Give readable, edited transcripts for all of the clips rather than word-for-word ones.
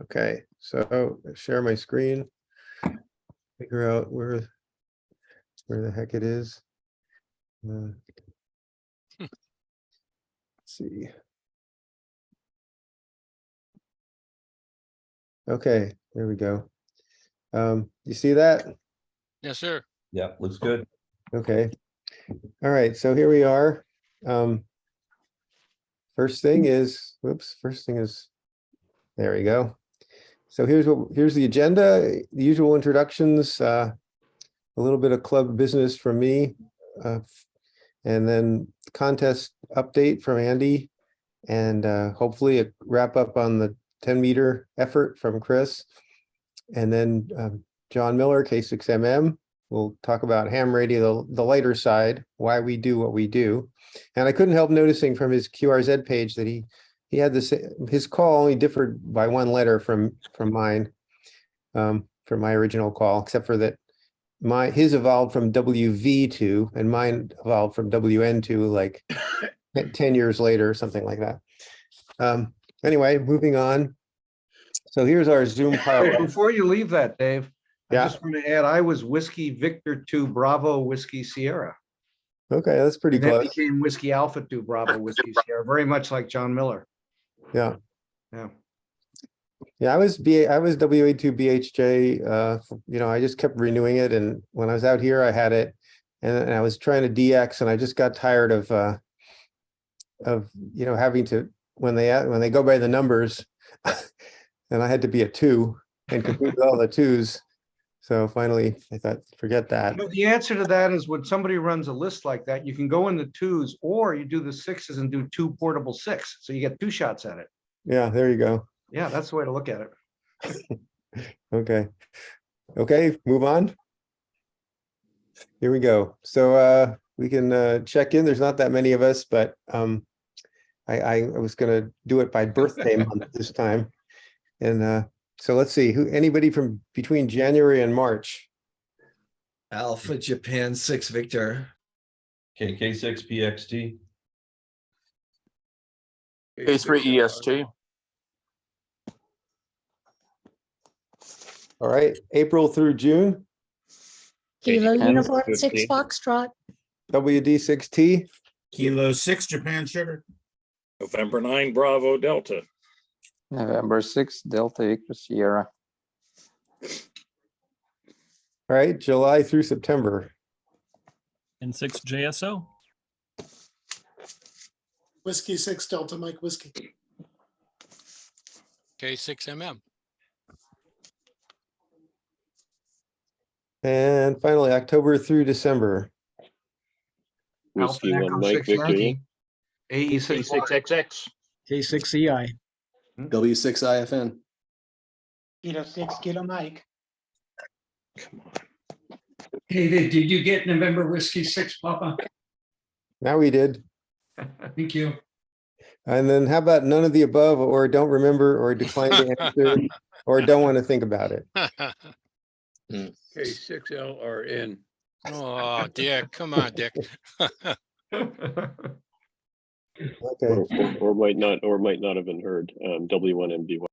Okay, so share my screen. Figure out where the heck it is. Let's see. Okay, there we go. You see that? Yes, sir. Yeah, looks good. Okay. All right, so here we are. First thing is, there we go. So here's the agenda, the usual introductions, a little bit of club business from me, and then contest update from Andy, and hopefully a wrap up on the 10-meter effort from Chris. And then John Miller, K6MM, will talk about ham radio, the lighter side, why we do what we do. And I couldn't help noticing from his QRZ page that he had his call only differed by one letter from mine, from my original call, except for that his evolved from WV2 and mine evolved from WN2 like 10 years later, something like that. Anyway, moving on. So here's our Zoom Hey, before you leave that, Dave, I Yeah. just want to add, I was Whiskey Victor 2 Bravo Whiskey Sierra. Okay, that's pretty And that close. became Whiskey Alpha 2 Bravo Whiskey Sierra, very much like John Miller. Yeah. Yeah. Yeah, I was WA2 BHJ. I just kept renewing it, and when I was out here, I had it, and I was trying to DX, and I just got tired of having to when they go by the numbers, and I had to be a 2 and compete with all the 2s. So finally, I thought, forget that. But the answer to that is when somebody runs a list like that, you can go in the 2s, or you do the 6s and do 2 portable 6. So you get 2 shots at it. Yeah, there you go. Yeah, that's the way to look at it. Okay, move on. Here we go. So we can check in. There's not that many of us, but I was gonna do it by birthday month this time. And so let's see, anybody from between January and March? Alpha Japan 6 Victor. KK6 PXT. K3 EST. All right, April through June, Kilo And Uniform 50. 6 Foxtrot. WD6T, Kilo 6 Japan Sugar. November 9 Bravo Delta. November 6 Delta Echo Sierra. all right, July through September. N6 JSO. Whiskey 6 Delta Mike Whiskey. K6MM. And finally, October through December. Alpha Whiskey 1 Echo Mike 6 Victor. Yankee. AE6 K6XX. K6CI. W6IFN. Kilo 6 Kilo Mike. Come on. David, did you get November Whiskey 6, Papa? Now we did. Thank you. And then how about none of the above, or don't remember, or decline to answer, or don't want to think about it? K6LRN. Oh, Dick, come on, Dick. Okay, Or might not have been heard. W1MB1.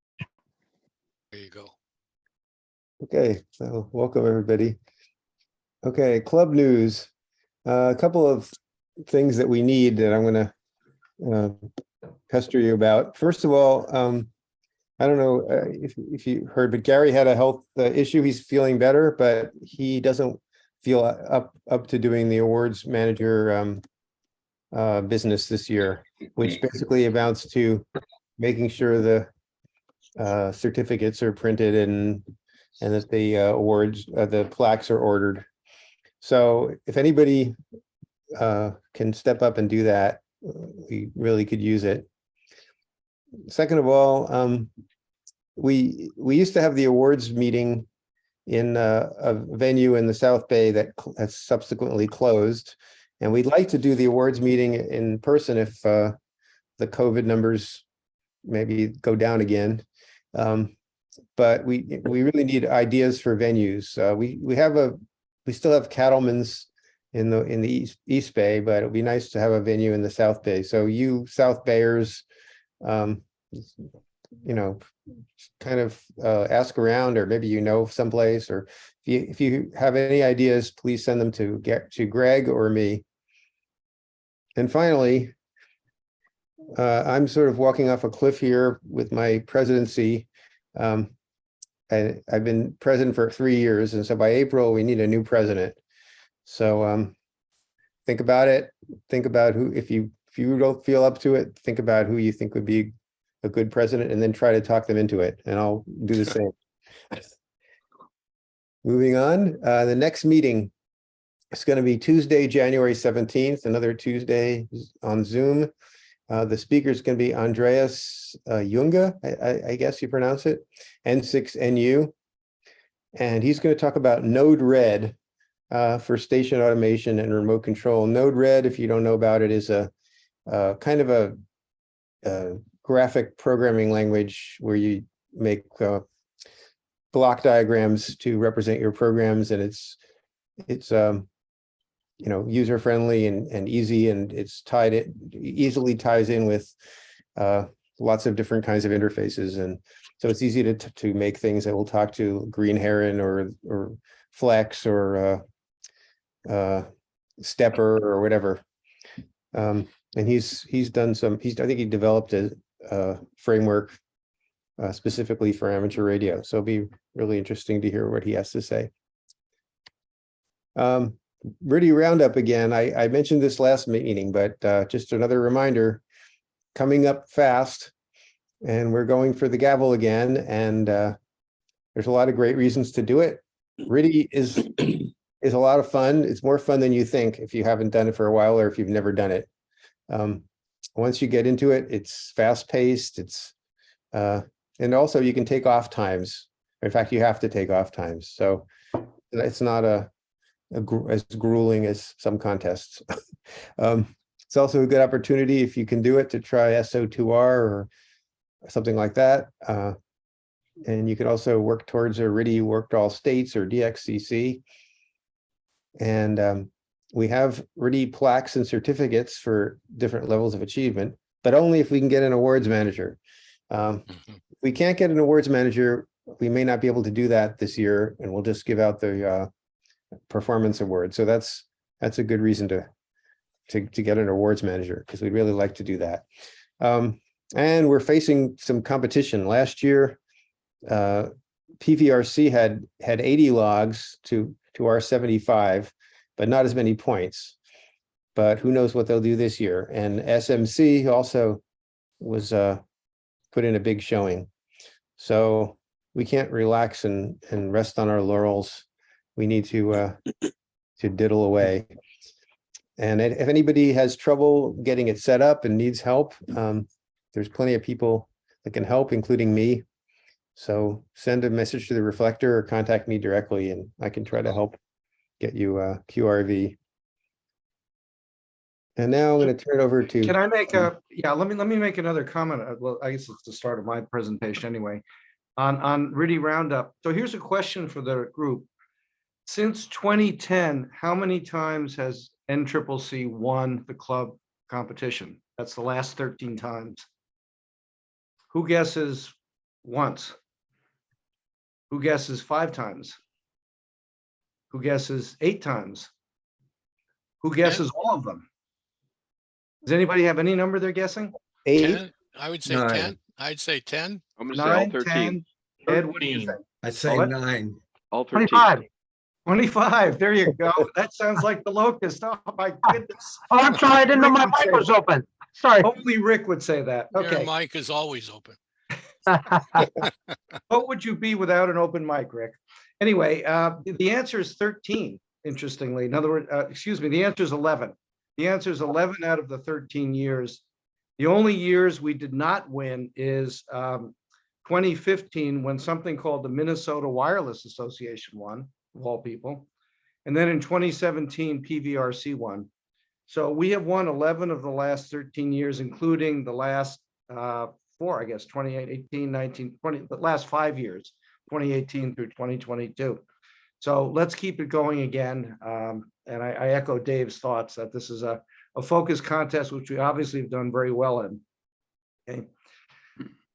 There you go. okay, so welcome everybody. Okay, club news. A couple of things that we need that I'm gonna pester you about. First of all, I don't know if you heard, but Gary had a health issue. He's feeling better, but he doesn't feel up to doing the awards manager business this year, which basically amounts to making sure the certificates are printed and that the awards, the plaques are ordered. So if anybody can step up and do that, we really could use it. Second of all, we used to have the awards meeting in a venue in the South Bay that has subsequently closed. And we'd like to do the awards meeting in person if the COVID numbers maybe go down again. But we really need ideas for venues. We still have Cattleman's in the East Bay, but it'd be nice to have a venue in the South Bay. So you South Bayers, kind of ask around, or maybe someplace, or if you have any ideas, please send them to Greg or me. And finally, I'm sort of walking off a cliff here with my presidency. I've been president for 3 years, and so by April, we need a new president. So think about it. Think about who, if you don't feel up to it, think about who you think would be a good president, and then try to talk them into it, and I'll do the same. Moving on, the next meeting is going to be Tuesday, January 17th, another Tuesday on Zoom. The speaker is going to be Andreas Junge, I guess you pronounce it, N6NU. And he's going to talk about Node-RED for station automation and remote control. Node-RED, if you don't know about it, is a kind of a graphic programming language where you make block diagrams to represent your programs, and it's user friendly and easy, and it easily ties in with lots of different kinds of interfaces, and so it's easy to make things that will talk to Green Heron or Flex or Stepper or whatever. And he's done some. I think he developed a framework specifically for amateur radio. So it'll be really interesting to hear what he has to say. RTTY Roundup again. I mentioned this last meeting, but just another reminder, coming up fast, and we're going for the gavel again. And there's a lot of great reasons to do it. RTTY is a lot of fun. It's more fun than you think if you haven't done it for a while, or if you've never done it. Once you get into it, it's fast paced. And also you can take off times. In fact, you have to take off times. So it's not as grueling as some contests. It's also a good opportunity, if you can do it, to try SO2R or something like that. And you can also work towards a RTTY Worked All States or DXCC. And we have RTTY plaques and certificates for different levels of achievement, but only if we can get an awards manager. If we can't get an awards manager, we may not be able to do that this year, and we'll just give out the performance award. So that's a good reason to get an awards manager, because we'd really like to do that. And we're facing some competition. Last year, PVRC had 80 logs to our 75, but not as many points. But who knows what they'll do this year. And SMC also was put in a big showing. So we can't relax and rest on our laurels. We need to diddle away. And if anybody has trouble getting it set up and needs help, there's plenty of people that can help, including me. So send a message to the Reflector or contact me directly, and I can try to help get you QRV. And now I'm going to turn it over to. Can I make let me make another comment. Well, I guess it's the start of my presentation anyway, on RTTY Roundup. So here's a question for the group. Since 2010, how many times has NCCC won the club competition? That's the last 13 times. Who guesses once? Who guesses 5 times? Who guesses 8 times? Who guesses all of them? Does anybody have any number they're guessing? 8. 10? I would say 9. 10. I'd say 10. I'm gonna say all 9, 13. 10. Ed, what do you 13. think? I'd say What? 9. All 13. 25. 25. There you go. That sounds like the locust. Oh my goodness. Oh, I'm sorry, I didn't know my mic was open. Sorry. Only Rick would say that. Your Okay. mic is always open. What would you be without an open mic, Rick? Anyway, the answer is 13, interestingly. In other words, excuse me, the answer is 11. The answer is 11 out of the 13 years. The only years we did not win is 2015, when something called the Minnesota Wireless Association won, of all people. And then in 2017, PVRC won. So we have won 11 of the last 13 years, including the last 4, I guess, 2018, 19, 20, the last 5 years, 2018 through 2022. So let's keep it going again. And I echo Dave's thoughts that this is a focus contest, which we obviously have done very well in. Okay.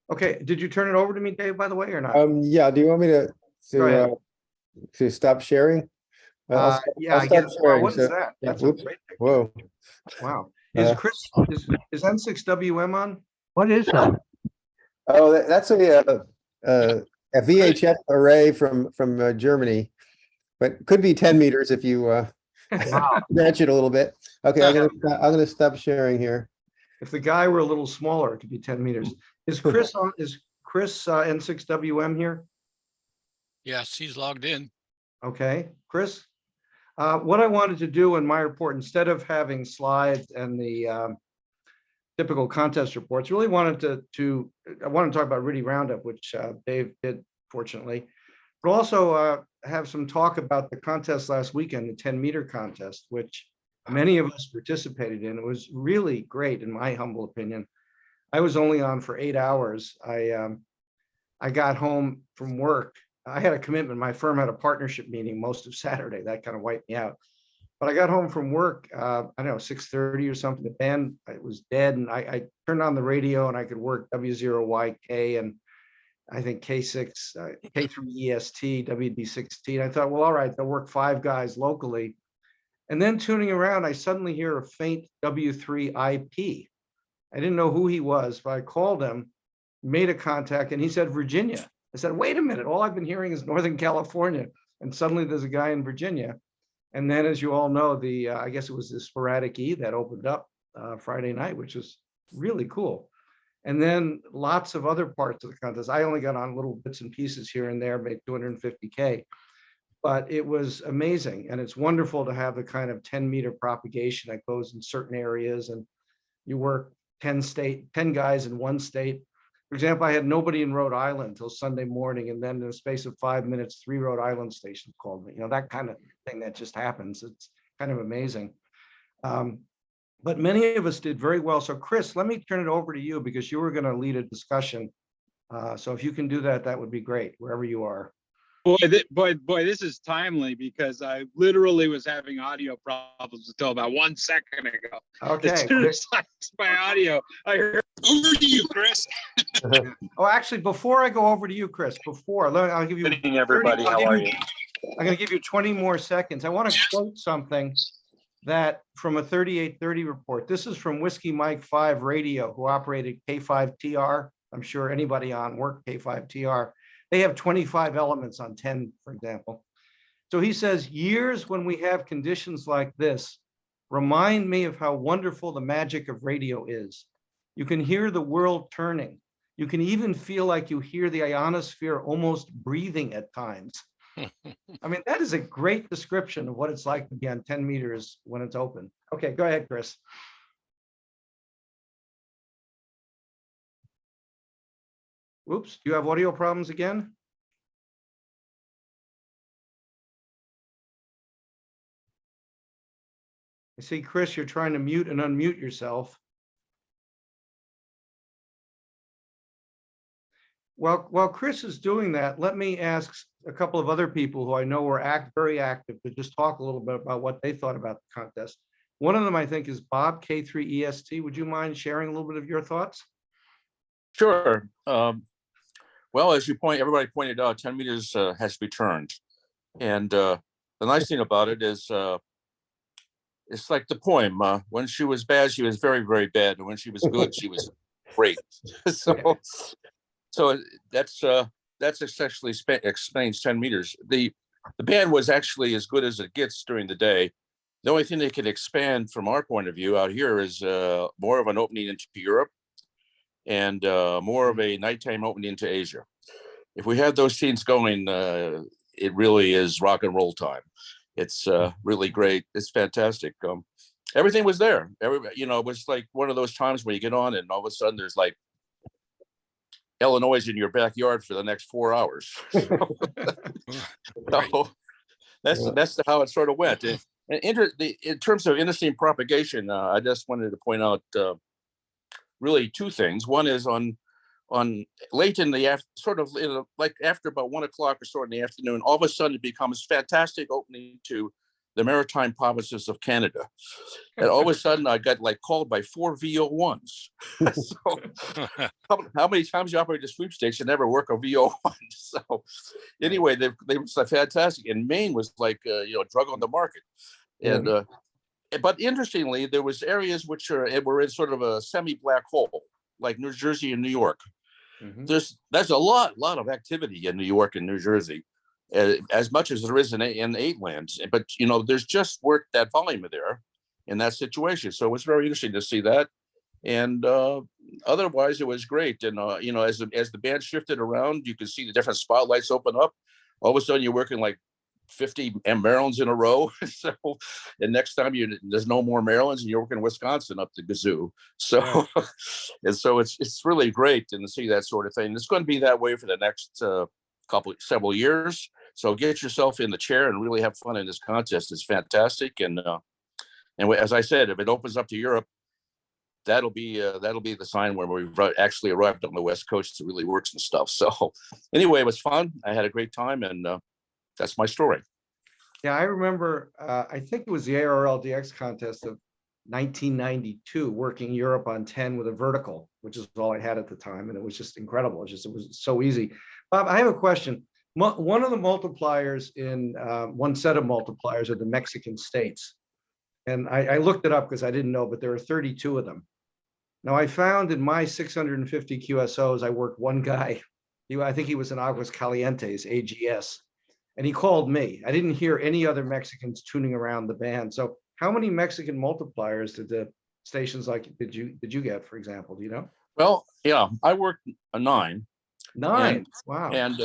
Okay, did you turn it over to me, Dave, by the way, or not? Yeah, do you want me Go ahead. to stop sharing? Yeah, I'll I stop guess. Wow, sharing, what is so- that? yeah, That's a whoops. great picture. Whoa. Wow. Uh, Is N6WM on? What is that? Oh, that's a VHF array from Germany, but could be 10 meters if you Wow. stretch it a little bit. Okay, I'm gonna stop sharing here. If the guy were a little smaller, it could be 10 meters. Is Chris on, is Chris N6WM here? Yes, he's logged in. Okay, Chris? What I wanted to do in my report, instead of having slides and the typical contest reports, really wanted I want to talk about RIDI Roundup, which Dave did, fortunately, but also have some talk about the contest last weekend, the 10-meter contest, which many of us participated in. It was really great, in my humble opinion. I was only on for 8 hours. I got home from work. I had a commitment. My firm had a partnership meeting most of Saturday. That kind of wiped me out. But I got home from work, I don't know, 6:30 or something. The band, it was dead. And I turned on the radio and I could work W0YK and I think K6, K3EST, WD16. I thought, well, all right, they'll work 5 guys locally. And then tuning around, I suddenly hear a faint W3IP. I didn't know who he was, but I called him, made a contact, and he said, Virginia. I said, wait a minute, all I've been hearing is Northern California. And suddenly there's a guy in Virginia. And then, as you all know, I guess it was the sporadic E that opened up Friday night, which was really cool. And then lots of other parts of the contest. I only got on little bits and pieces here and there, made 250K. But it was amazing. And it's wonderful to have the kind of 10-meter propagation that goes in certain areas. And you work 10 guys in one state. For example, I had nobody in Rhode Island until Sunday morning. And then in the space of 5 minutes, 3 Rhode Island stations called me. You know, that kind of thing that just happens. It's kind of amazing. But many of us did very well. So Chris, let me turn it over to you because you were going to lead a discussion. So if you can do that, that would be great, wherever you are. Boy, this is timely because I literally was having audio problems until about 1 second ago. Okay. As soon as I fixed my audio, I heard, over to you, Chris. Oh, actually, before I go over to you, Chris, I'll give you. Good evening, everybody. How are you? I'm going to give you 20 more seconds. I want to quote something that from a 3830 report. This is from Whiskey Mike 5 Radio, who operated K5TR. I'm sure anybody on work K5TR. They have 25 elements on 10, for example. So he says, years when we have conditions like this remind me of how wonderful the magic of radio is. You can hear the world turning. You can even feel like you hear the ionosphere almost breathing at times. I mean, that is a great description of what it's like to be on 10 meters when it's open. Okay, go ahead, Chris. Oops, do you have audio problems again? I see, Chris, you're trying to mute and unmute yourself. While Chris is doing that, let me ask a couple of other people who I know were very active to just talk a little bit about what they thought about the contest. One of them, I think, is Bob, K3EST. Would you mind sharing a little bit of your thoughts? Sure. Well, as everybody pointed out, 10 meters has to be turned. And the nice thing about it is it's like the poem. When she was bad, she was very, very bad. And when she was good, she was great. So that's essentially explains 10 meters. The band was actually as good as it gets during the day. The only thing they could expand from our point of view out here is more of an opening into Europe and more of a nighttime opening into Asia. If we had those scenes going, it really is rock and roll time. It's really great. It's fantastic. Everything was there. It was like one of those times where you get on and all of a sudden there's like Illinois in your backyard for the next 4 hours. So that's how it sort of went. And in terms of interesting propagation, I just wanted to point out really 2 things. One is on late in the like after about 1 o'clock or so in the afternoon, all of a sudden it becomes fantastic opening to the maritime provinces of Canada. And all of a sudden I got like called by 4 VO1s. So how many times you operate a sweepstakes and never work a VO1? So anyway, they were fantastic. And Maine was like, drug on the market. And, but interestingly, there was areas which were in sort of a semi-black hole, like New Jersey and New York. There's a lot of activity in New York and New Jersey, as much as there is in 8 lands. But there's just work that volume there in that situation. So it was very interesting to see that. And otherwise, it was great. And as the band shifted around, you could see the different spotlights open up. All of a sudden, you're working like 50 Marylands in a row. So, and next time there's no more Marylands, and you're working Wisconsin up the gazoo. So, and so it's really great to see that sort of thing. It's going to be that way for the next several years. So get yourself in the chair and really have fun in this contest. It's fantastic. And as I said, if it opens up to Europe, that'll be the sign where we've actually arrived on the West Coast. It really works and stuff. So anyway, it was fun. I had a great time, and that's my story. Yeah, I remember, I think it was the ARRL DX contest of 1992, working Europe on 10 with a vertical, which is all I had at the time. And it was just incredible. It was so easy. Bob, I have a question. One of the multipliers in one set of multipliers are the Mexican states. And I looked it up because I didn't know, but there are 32 of them. Now I found in my 650 QSOs, I worked one guy. I think he was in Aguas Calientes, AGS. And he called me. I didn't hear any other Mexicans tuning around the band. So how many Mexican multipliers did the stations did you get, for example? Do you know? Well, yeah, I worked a 9. 9. Wow. And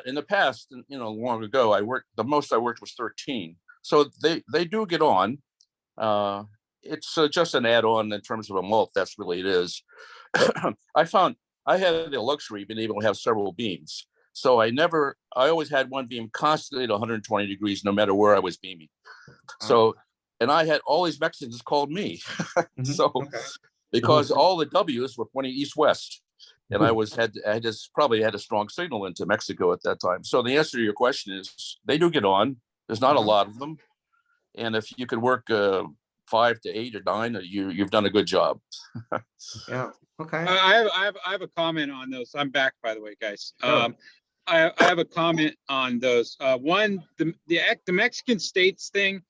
in the past, long ago, the most I worked was 13. So they do get on. It's just an add-on in terms of a mult. That's really it is. I found I had the luxury of being able to have several beams. So I always had one beam constantly at 120 degrees, no matter where I was beaming. So, and I had all these Mexicans called me. So, because all the W's were pointing east-west, and I probably had a strong signal into Mexico at that time. So the answer to your question is they do get on. There's not a lot of them. And if you could work 5 to 8 or 9, you've done a good job. Yeah. Okay. I have a comment on those. I'm back, by the way, guys. I have a comment on those. One, the Mexican states thing,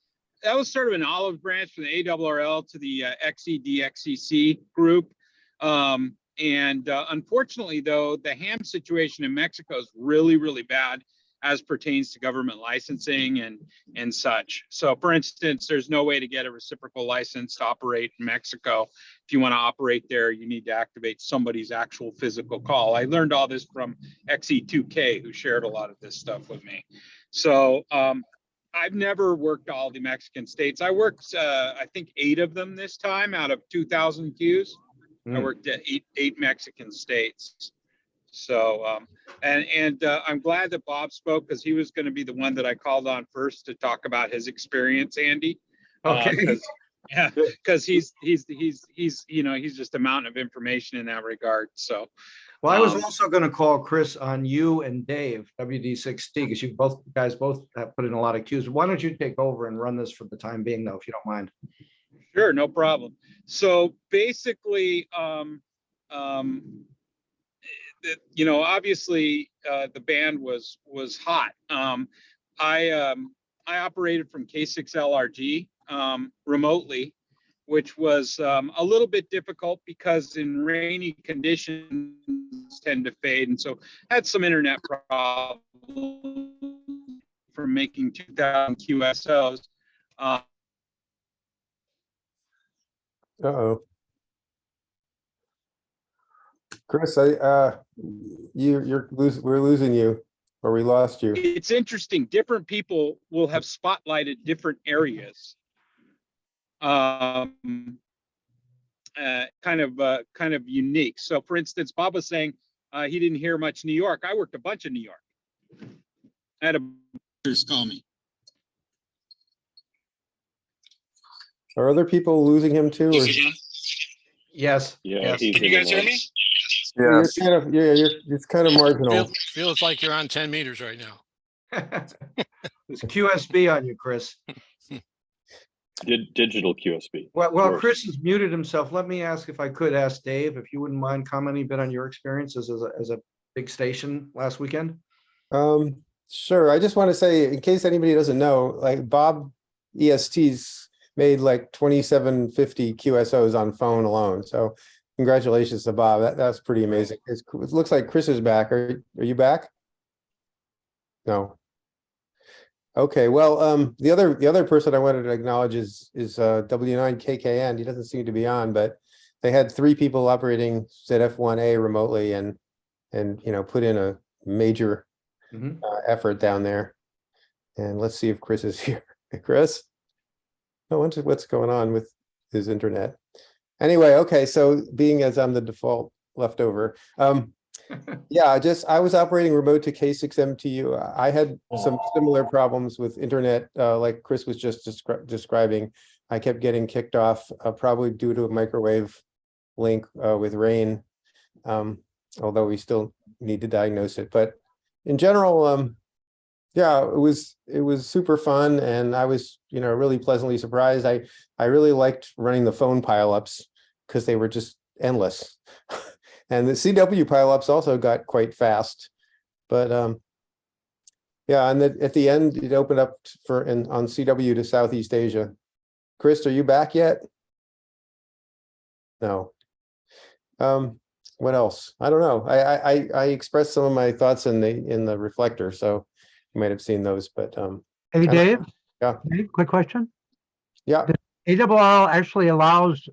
that was sort of an olive branch from the ARRL to the XCC group. And unfortunately, though, the ham situation in Mexico is really, really bad as pertains to government licensing and such. So for instance, there's no way to get a reciprocal license to operate in Mexico. If you want to operate there, you need to activate somebody's actual physical call. I learned all this from XE2K, who shared a lot of this stuff with me. So I've never worked all the Mexican states. I worked, I think 8 of them this time out of 2,000 Qs. I worked at 8 Mexican states. So, I'm glad that Bob spoke, because he was going to be the one that I called on first to talk about his experience, Andy. Okay. Because he's just a mountain of information in that regard. So, well, I was also going to call Chris on you and Dave, WD6T, because you guys both have put in a lot of Qs. Why don't you take over and run this for the time being, though, if you don't mind? Sure, no problem. So basically, obviously the band was hot. I operated from K6LRG remotely, which was a little bit difficult because in rainy conditions tend to fade, and so had some internet problems from making 2,000 QSOs. Chris, we're losing you, or we lost you. It's interesting. Different people will have spotlighted different areas. Kind of unique. So, for instance, Bob was saying he didn't hear much New York. I worked a bunch of New York. I had a just call me. Are other people losing him too? Or? Yes. Yeah. Yes. Can you guys hear me? Yeah, it's kind of marginal. Feels like you're on 10 meters right now. There's QSB on you, Chris. Digital QSB. Well, Worse. Chris has muted himself. Let me ask, if I could ask Dave, if you wouldn't mind commenting a bit on your experiences as a big station last weekend. Sure. I just want to say, in case anybody doesn't know, like Bob EST's made like 2750 QSOs on phone alone. So congratulations to Bob. That's pretty amazing. It looks like Chris is back. Are you back? No. Okay. Well, the other person I wanted to acknowledge is W9KKN. He doesn't seem to be on, but they had 3 people operating ZF1A remotely and put in a major effort down there. And let's see if Chris is here. Chris? I wonder what's going on with his internet. Anyway, okay, so being as I'm the default leftover, yeah, I was operating remote to K6MTU. I had some similar problems with internet, like Chris was just describing. I kept getting kicked off, probably due to a microwave link with rain, although we still need to diagnose it. But in general, yeah, it was super fun, and I was really pleasantly surprised. I really liked running the phone pileups because they were just endless. And the CW pileups also got quite fast, but yeah, and at the end it opened up on CW to Southeast Asia. Chris, are you back yet? No. What else? I don't know. I expressed some of my thoughts in the reflector, so you might have seen those. But Hey, Dave. Yeah. Dave, quick question. Yeah. ARRL actually allows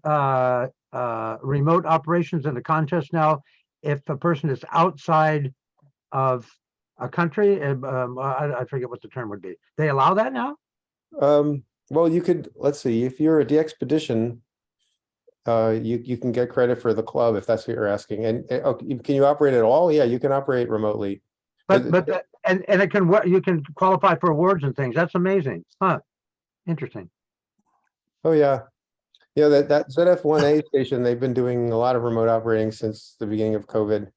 remote operations in the contest now if a person is outside of a country. I forget what the term would be. They allow that now? Well, you could, let's see, if you're a DXpedition, you can get credit for the club if that's what you're asking. And can you operate at all? Yeah, you can operate remotely. And it can work. You can qualify for awards and things. That's amazing. Huh. Interesting. Oh yeah. Yeah, that ZF1A station, they've been doing a lot of remote operating since the beginning of COVID.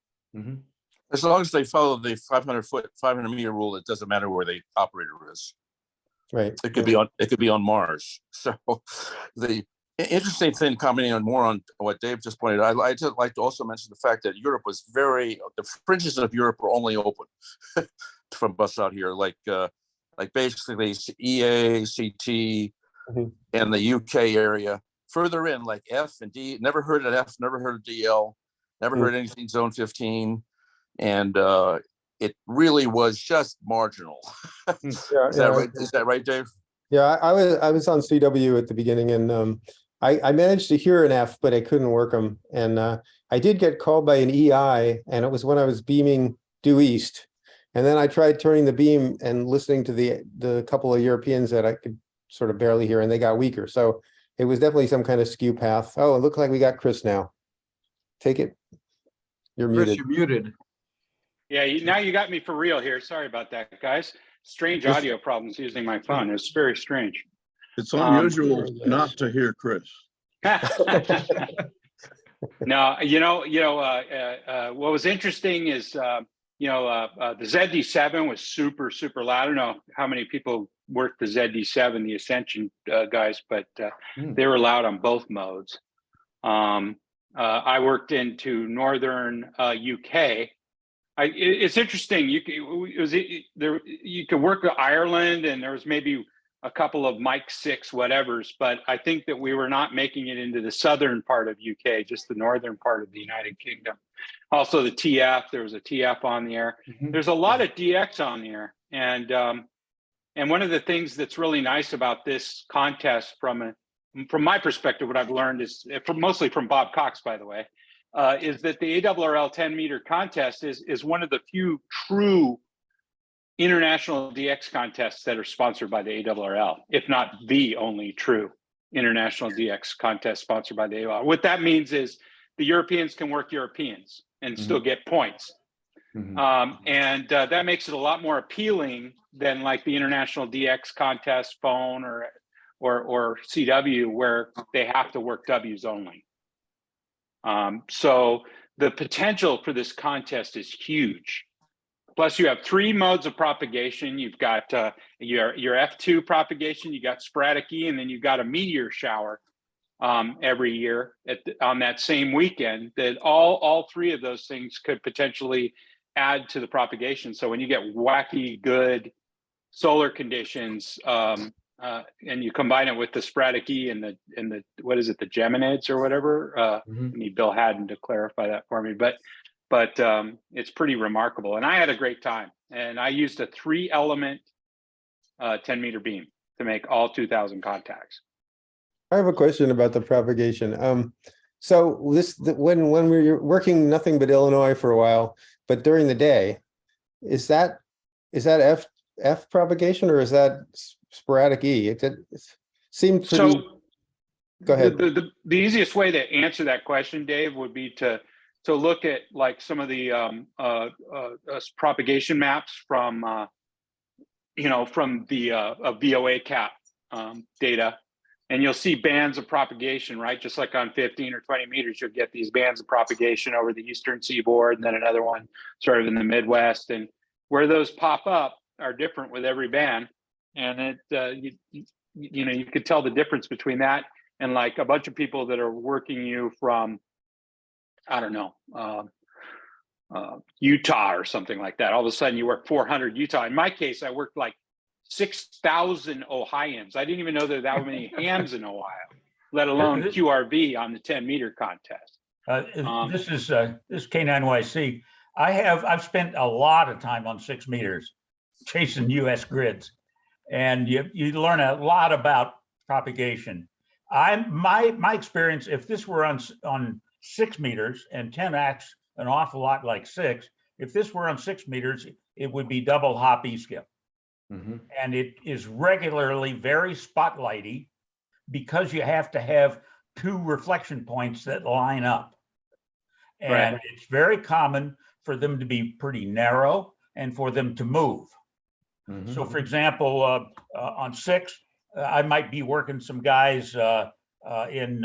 As long as they follow the 500 meter rule, it doesn't matter where the operator is. Right. It could be on Mars. So the interesting thing, commenting on what Dave just pointed out, I'd like to also mention the fact that Europe was the fringes of Europe were only open from us out here, like basically EA, CT, and the UK area. Further in, like F and D, never heard of F, never heard of DL, never heard anything Zone 15, and it really was just marginal. Is that right, Dave? Yeah, I was on CW at the beginning, and I managed to hear an F, but I couldn't work them. And I did get called by an EI, and it was when I was beaming due east. And then I tried turning the beam and listening to the couple of Europeans that I could sort of barely hear, and they got weaker. So it was definitely some kind of skew path. Oh, it looked like we got Chris now. Take it. You're Chris, muted. you're muted. Yeah, now you got me for real here. Sorry about that, guys. Strange audio problems using my phone. It's very strange. It's unusual not to hear Chris. No, what was interesting is, the ZD7 was super, super loud. I don't know how many people worked the ZD7, the Ascension guys, but they were loud on both modes. I worked into northern UK. It's interesting. You could work with Ireland, and there was maybe a couple of Mike 6 whatevers, but I think that we were not making it into the southern part of UK, just the northern part of the United Kingdom. Also the TF, there was a TF on the air. There's a lot of DX on the air. And one of the things that's really nice about this contest from my perspective, what I've learned is, mostly from Bob Cox, by the way, is that the ARRL 10 meter contest is one of the few true international DX contests that are sponsored by the ARRL, if not the only true international DX contest sponsored by the ARRL. What that means is the Europeans can work Europeans and still get points. And that makes it a lot more appealing than like the international DX contest phone or CW, where they have to work Ws only. So the potential for this contest is huge. Plus you have 3 modes of propagation. You've got your F2 propagation, you got sporadic E, and then you've got a meteor shower every year on that same weekend. That all 3 of those things could potentially add to the propagation. So when you get wacky good solar conditions, and you combine it with the sporadic E and the what is it, the Geminids or whatever. I need Bill Haddon to clarify that for me, but it's pretty remarkable. And I had a great time. And I used a 3-element 10-meter beam to make all 2,000 contacts. I have a question about the propagation. So when we were working nothing but Illinois for a while, but during the day, is that F propagation or is that sporadic E? It seemed pretty. So go ahead. The easiest way to answer that question, Dave, would be to look at like some of the propagation maps from from the VOA cap data, and you'll see bands of propagation, right? Just like on 15 or 20 meters, you'll get these bands of propagation over the eastern seaboard, and then another one sort of in the Midwest, and where those pop up are different with every band. And it you could tell the difference between that and like a bunch of people that are working you from, I don't know, Utah or something like that. All of a sudden you work 400 Utah. In my case, I worked like 6,000 Ohioans. I didn't even know there were that many hams in Ohio, let alone QRV on the 10-meter contest. This is K9YC. I've spent a lot of time on 6 meters chasing US grids, and you learn a lot about propagation. My experience, if this were on 6 meters, and 10 acts an awful lot like 6, if this were on 6 meters, it would be double hop E-skip. And it is regularly very spotlighty because you have to have 2 reflection points that line up. And it's very common for them to be pretty narrow and for them to move. So for example, on 6, I might be working some guys in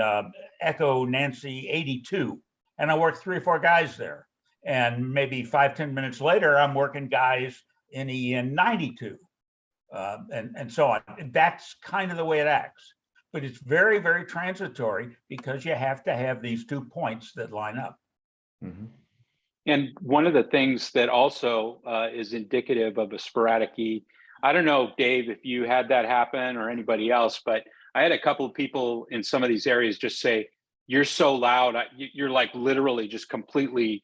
Echo Nancy 82, and I work 3 or 4 guys there. And maybe 5-10 minutes later, I'm working guys in EN 92, and so on. That's kind of the way it acts. But it's very, very transitory because you have to have these 2 points that line up. And one of the things that also is indicative of a sporadic E, I don't know, Dave, if you had that happen or anybody else, but I had a couple of people in some of these areas just say, you're so loud, you're like literally just completely,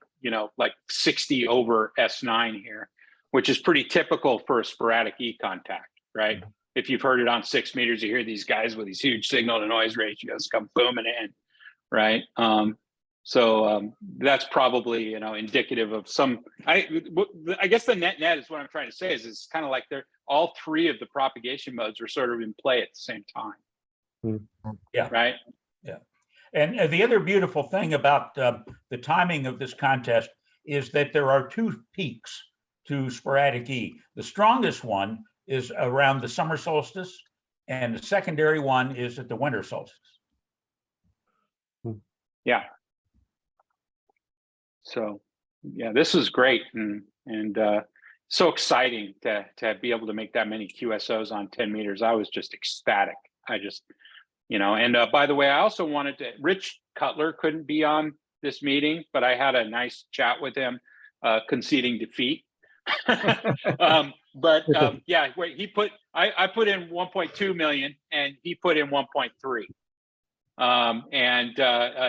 like 60 over S9 here, which is pretty typical for a sporadic E contact, right? If you've heard it on 6 meters, you hear these guys with these huge signal to noise ratios come booming in, right? So that's probably indicative of some. I guess the net is what I'm trying to say is it's kind of like they're all 3 of the propagation modes are sort of in play at the same time. Yeah. Right. Yeah. And the other beautiful thing about the timing of this contest is that there are 2 peaks to sporadic E. The strongest one is around the summer solstice, and the secondary one is at the winter solstice. Yeah. So, yeah, this is great and so exciting to be able to make that many QSOs on 10 meters. I was just ecstatic. I just, and by the way, I also wanted to, Rich Cutler couldn't be on this meeting, but I had a nice chat with him, conceding defeat. Yeah, wait, I put in 1.2 million and he put in 1.3.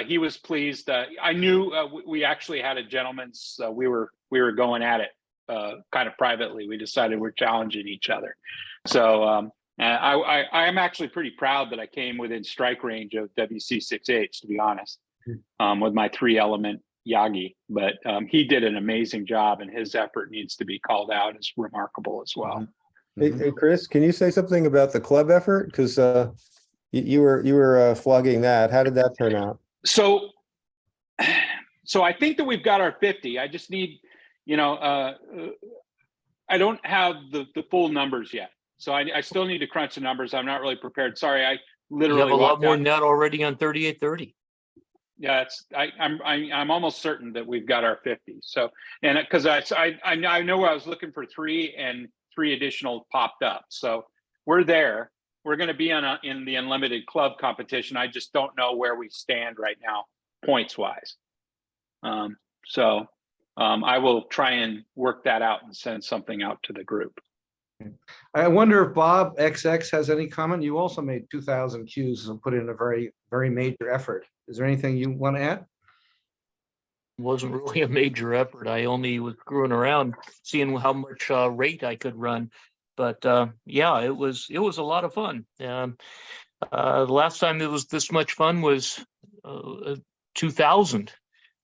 He was pleased. I knew we actually had a gentleman's. We were going at it kind of privately. We decided we're challenging each other. So I am actually pretty proud that I came within strike range of WC6H, to be honest, with my 3-element Yagi. But he did an amazing job, and his effort needs to be called out as remarkable as well. Hey, Chris, can you say something about the club effort? Because you were flogging that. How did that turn out? So I think that we've got our 50. I just need, I don't have the full numbers yet. So I still need to crunch the numbers. I'm not really prepared. Sorry, I literally You have a lot more walked than that already on 3830. Yeah, I'm almost certain that we've got our 50. So, and because I know I was looking for 3 and 3 additional popped up. So we're there. We're going to be in the unlimited club competition. I just don't know where we stand right now, points wise. I will try and work that out and send something out to the group. I wonder if Bob XX has any comment. You also made 2,000 Qs and put in a very, very major effort. Is there anything you want to add? Wasn't really a major effort. I only was screwing around, seeing how much rate I could run. But yeah, it was a lot of fun. The last time it was this much fun was 2000,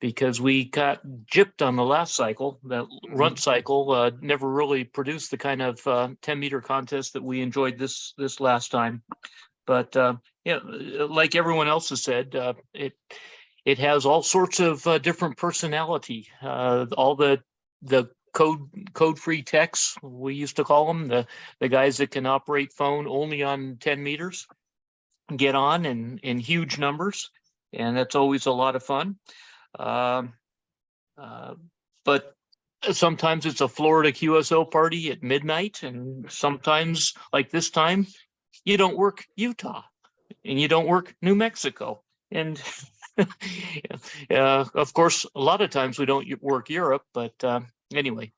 because we got gypped on the last cycle. That runt cycle never really produced the kind of 10-meter contest that we enjoyed this last time. But yeah, like everyone else has said, it has all sorts of different personality. All the code-free techs, we used to call them, the guys that can operate phone only on 10 meters, get on in huge numbers, and that's always a lot of fun. But sometimes it's a Florida QSO party at midnight, and sometimes, like this time, you don't work Utah and you don't work New Mexico. And of course, a lot of times we don't work Europe, but anyway,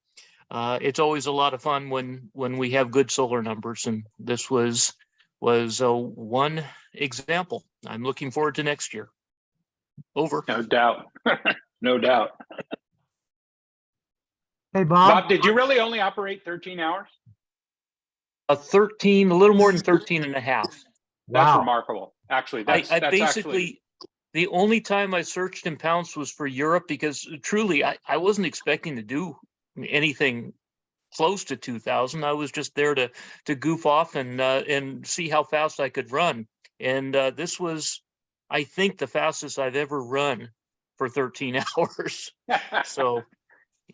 it's always a lot of fun when we have good solar numbers, and this was one example. I'm looking forward to next year. Over. No doubt. No doubt. Hey, Bob. Bob, did you really only operate 13 hours? 13, a little more than 13 and a half. That's Wow. remarkable. Actually, I that's basically, the only time I searched and pounced was for Europe, because truly I wasn't expecting to do anything close to 2000. I was just there to goof off and see how fast I could run. And this was, I think, the fastest I've ever run for 13 hours. So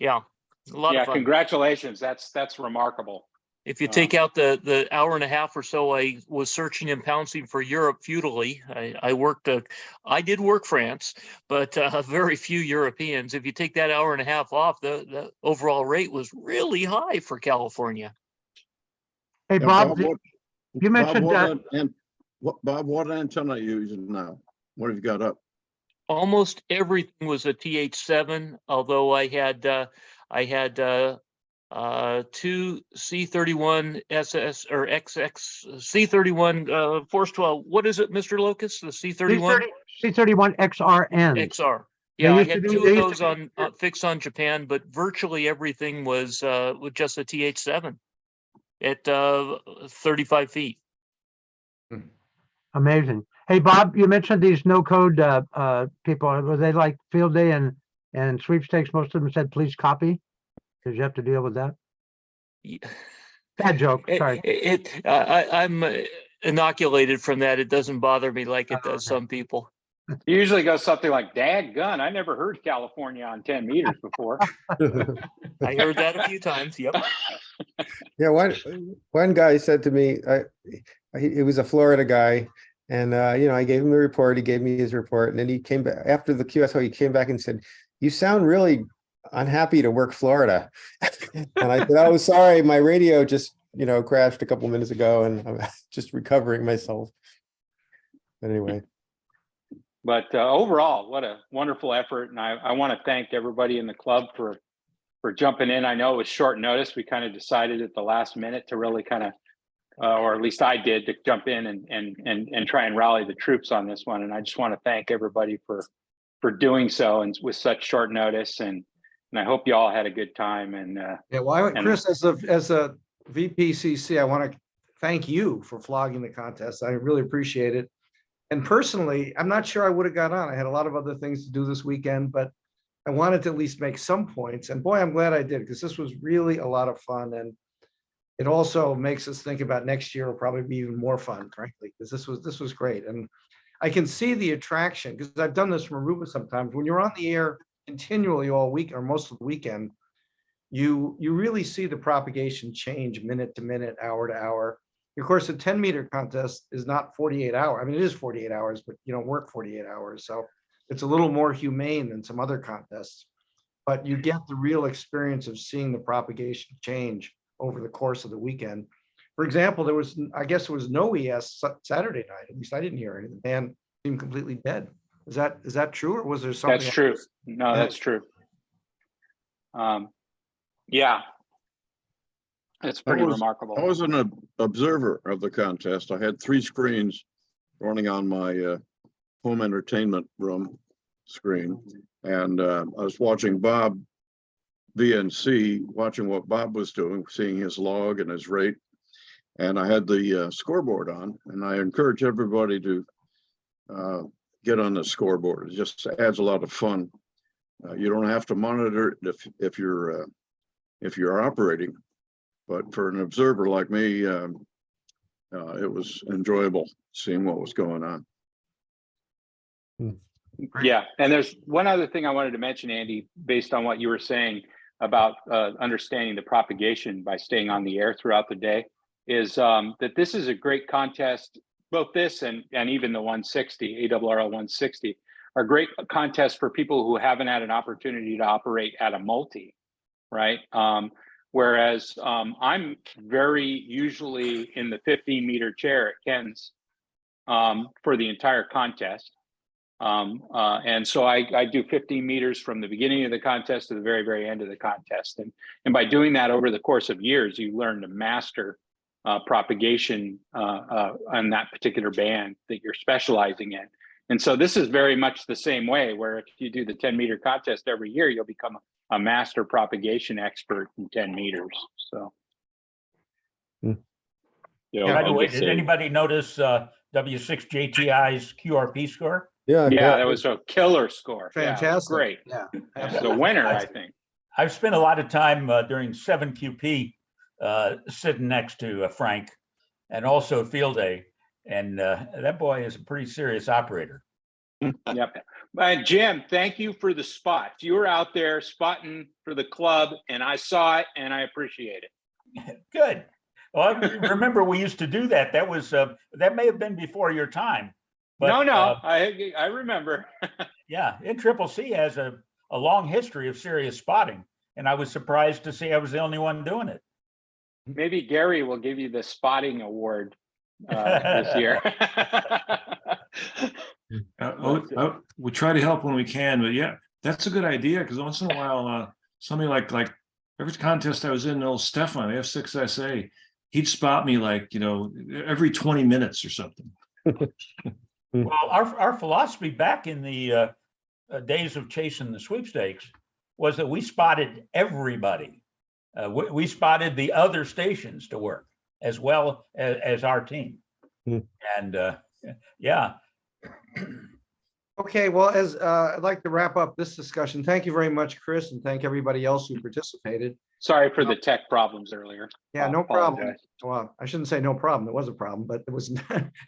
yeah, a lot of fun. Congratulations. That's remarkable. If you take out the hour and a half or so I was searching and pouncing for Europe futilely, I did work France, but very few Europeans. If you take that hour and a half off, the overall rate was really high for California. Hey, Bob, you mentioned Bob, what antenna are you using now? What have you got up? Almost everything was a TH7, although I had two C31 SS or XX C31 Force 12. What is it, Mr. Locust? The C31? C31 XRN. XR. Yeah, I had two of those on fixed on Japan, but virtually everything was with just a TH7 at 35 feet. Amazing. Hey, Bob, you mentioned these no-code people. Were they like field day and sweepstakes? Most of them said, please copy. Because you have to deal with that. Yeah. Bad joke. Sorry. I'm inoculated from that. It doesn't bother me like it does some people. It usually goes something like, "Dad gun, I never heard California on 10 meters before." I heard that a few times. Yep. Yeah, one guy said to me, he was a Florida guy, and I gave him the report. He gave me his report, and then he came back after the QSO. He came back and said, "You sound really unhappy to work Florida." And I said, "Oh, sorry, my radio just crashed a couple minutes ago, and I'm just recovering myself." But anyway. But overall, what a wonderful effort, and I want to thank everybody in the club for jumping in. I know it was short notice. We kind of decided at the last minute to really kind of, or at least I did, to jump in and try and rally the troops on this one. And I just want to thank everybody for doing so and with such short notice. And I hope you all had a good time. And yeah, well, Chris, as a VPCC, I want to thank you for flogging the contest. I really appreciate it. And personally, I'm not sure I would have got on. I had a lot of other things to do this weekend, but I wanted to at least make some points. And boy, I'm glad I did, because this was really a lot of fun. And it also makes us think about next year will probably be even more fun, frankly, because this was great. And I can see the attraction, because I've done this from Aruba sometimes. When you're on the air continually all week or most of the weekend, you really see the propagation change minute to minute, hour to hour. Of course, a 10-meter contest is not 48 hours. I mean, it is 48 hours, but you don't work 48 hours. So It's a little more humane than some other contests, but you get the real experience of seeing the propagation change over the course of the weekend. For example, there was, I guess there was no ES Saturday night. At least I didn't hear any. The band seemed completely dead. Is that true, or was there something? That's true. No, that's true. Yeah. It's pretty remarkable. I was an observer of the contest. I had 3 screens running on my home entertainment room screen. And I was watching Bob VNC, watching what Bob was doing, seeing his log and his rate. And I had the scoreboard on, and I encourage everybody to get on the scoreboard. It just adds a lot of fun. You don't have to monitor it if you're operating, but for an observer like me, it was enjoyable seeing what was going on. Yeah, and there's one other thing I wanted to mention, Andy, based on what you were saying about understanding the propagation by staying on the air throughout the day, is that this is a great contest. Both this and even the 160, ARRL 160, are great contests for people who haven't had an opportunity to operate at a multi, right? Whereas I'm very usually in the 15-meter chair at Ken's for the entire contest. And so I do 15 meters from the beginning of the contest to the very, very end of the contest. And by doing that over the course of years, you learn to master propagation on that particular band that you're specializing in. And so this is very much the same way, where if you do the 10-meter contest every year, you'll become a master propagation expert in 10 meters. So. By the way, did anybody notice W6JTI's QRP score? Yeah, that was a killer score. Fantastic. Great. Yeah, it's a winner, I think. I've spent a lot of time during 7QP sitting next to Frank, and also field day, and that boy is a pretty serious operator. Yep. Jim, thank you for the spots. You were out there spotting for the club, and I saw it, and I appreciate it. Good. Well, I remember we used to do that. That was that may have been before your time. But, no, I remember. Yeah, NCCC has a long history of serious spotting, and I was surprised to see I was the only one doing it. Maybe Gary will give you the spotting award this year. We try to help when we can, but yeah, that's a good idea, because once in a while, somebody like every contest I was in, old Stefan, F6SA, he'd spot me like, every 20 minutes or something. Well, our philosophy back in the days of chasing the sweepstakes was that we spotted everybody. We spotted the other stations to work as well as our team. And yeah. Okay, well, as I'd like to wrap up this discussion. Thank you very much, Chris, and thank everybody else who participated. Sorry for the tech problems earlier. Yeah, no problem. Well, I shouldn't say no problem. It was a problem, but it was.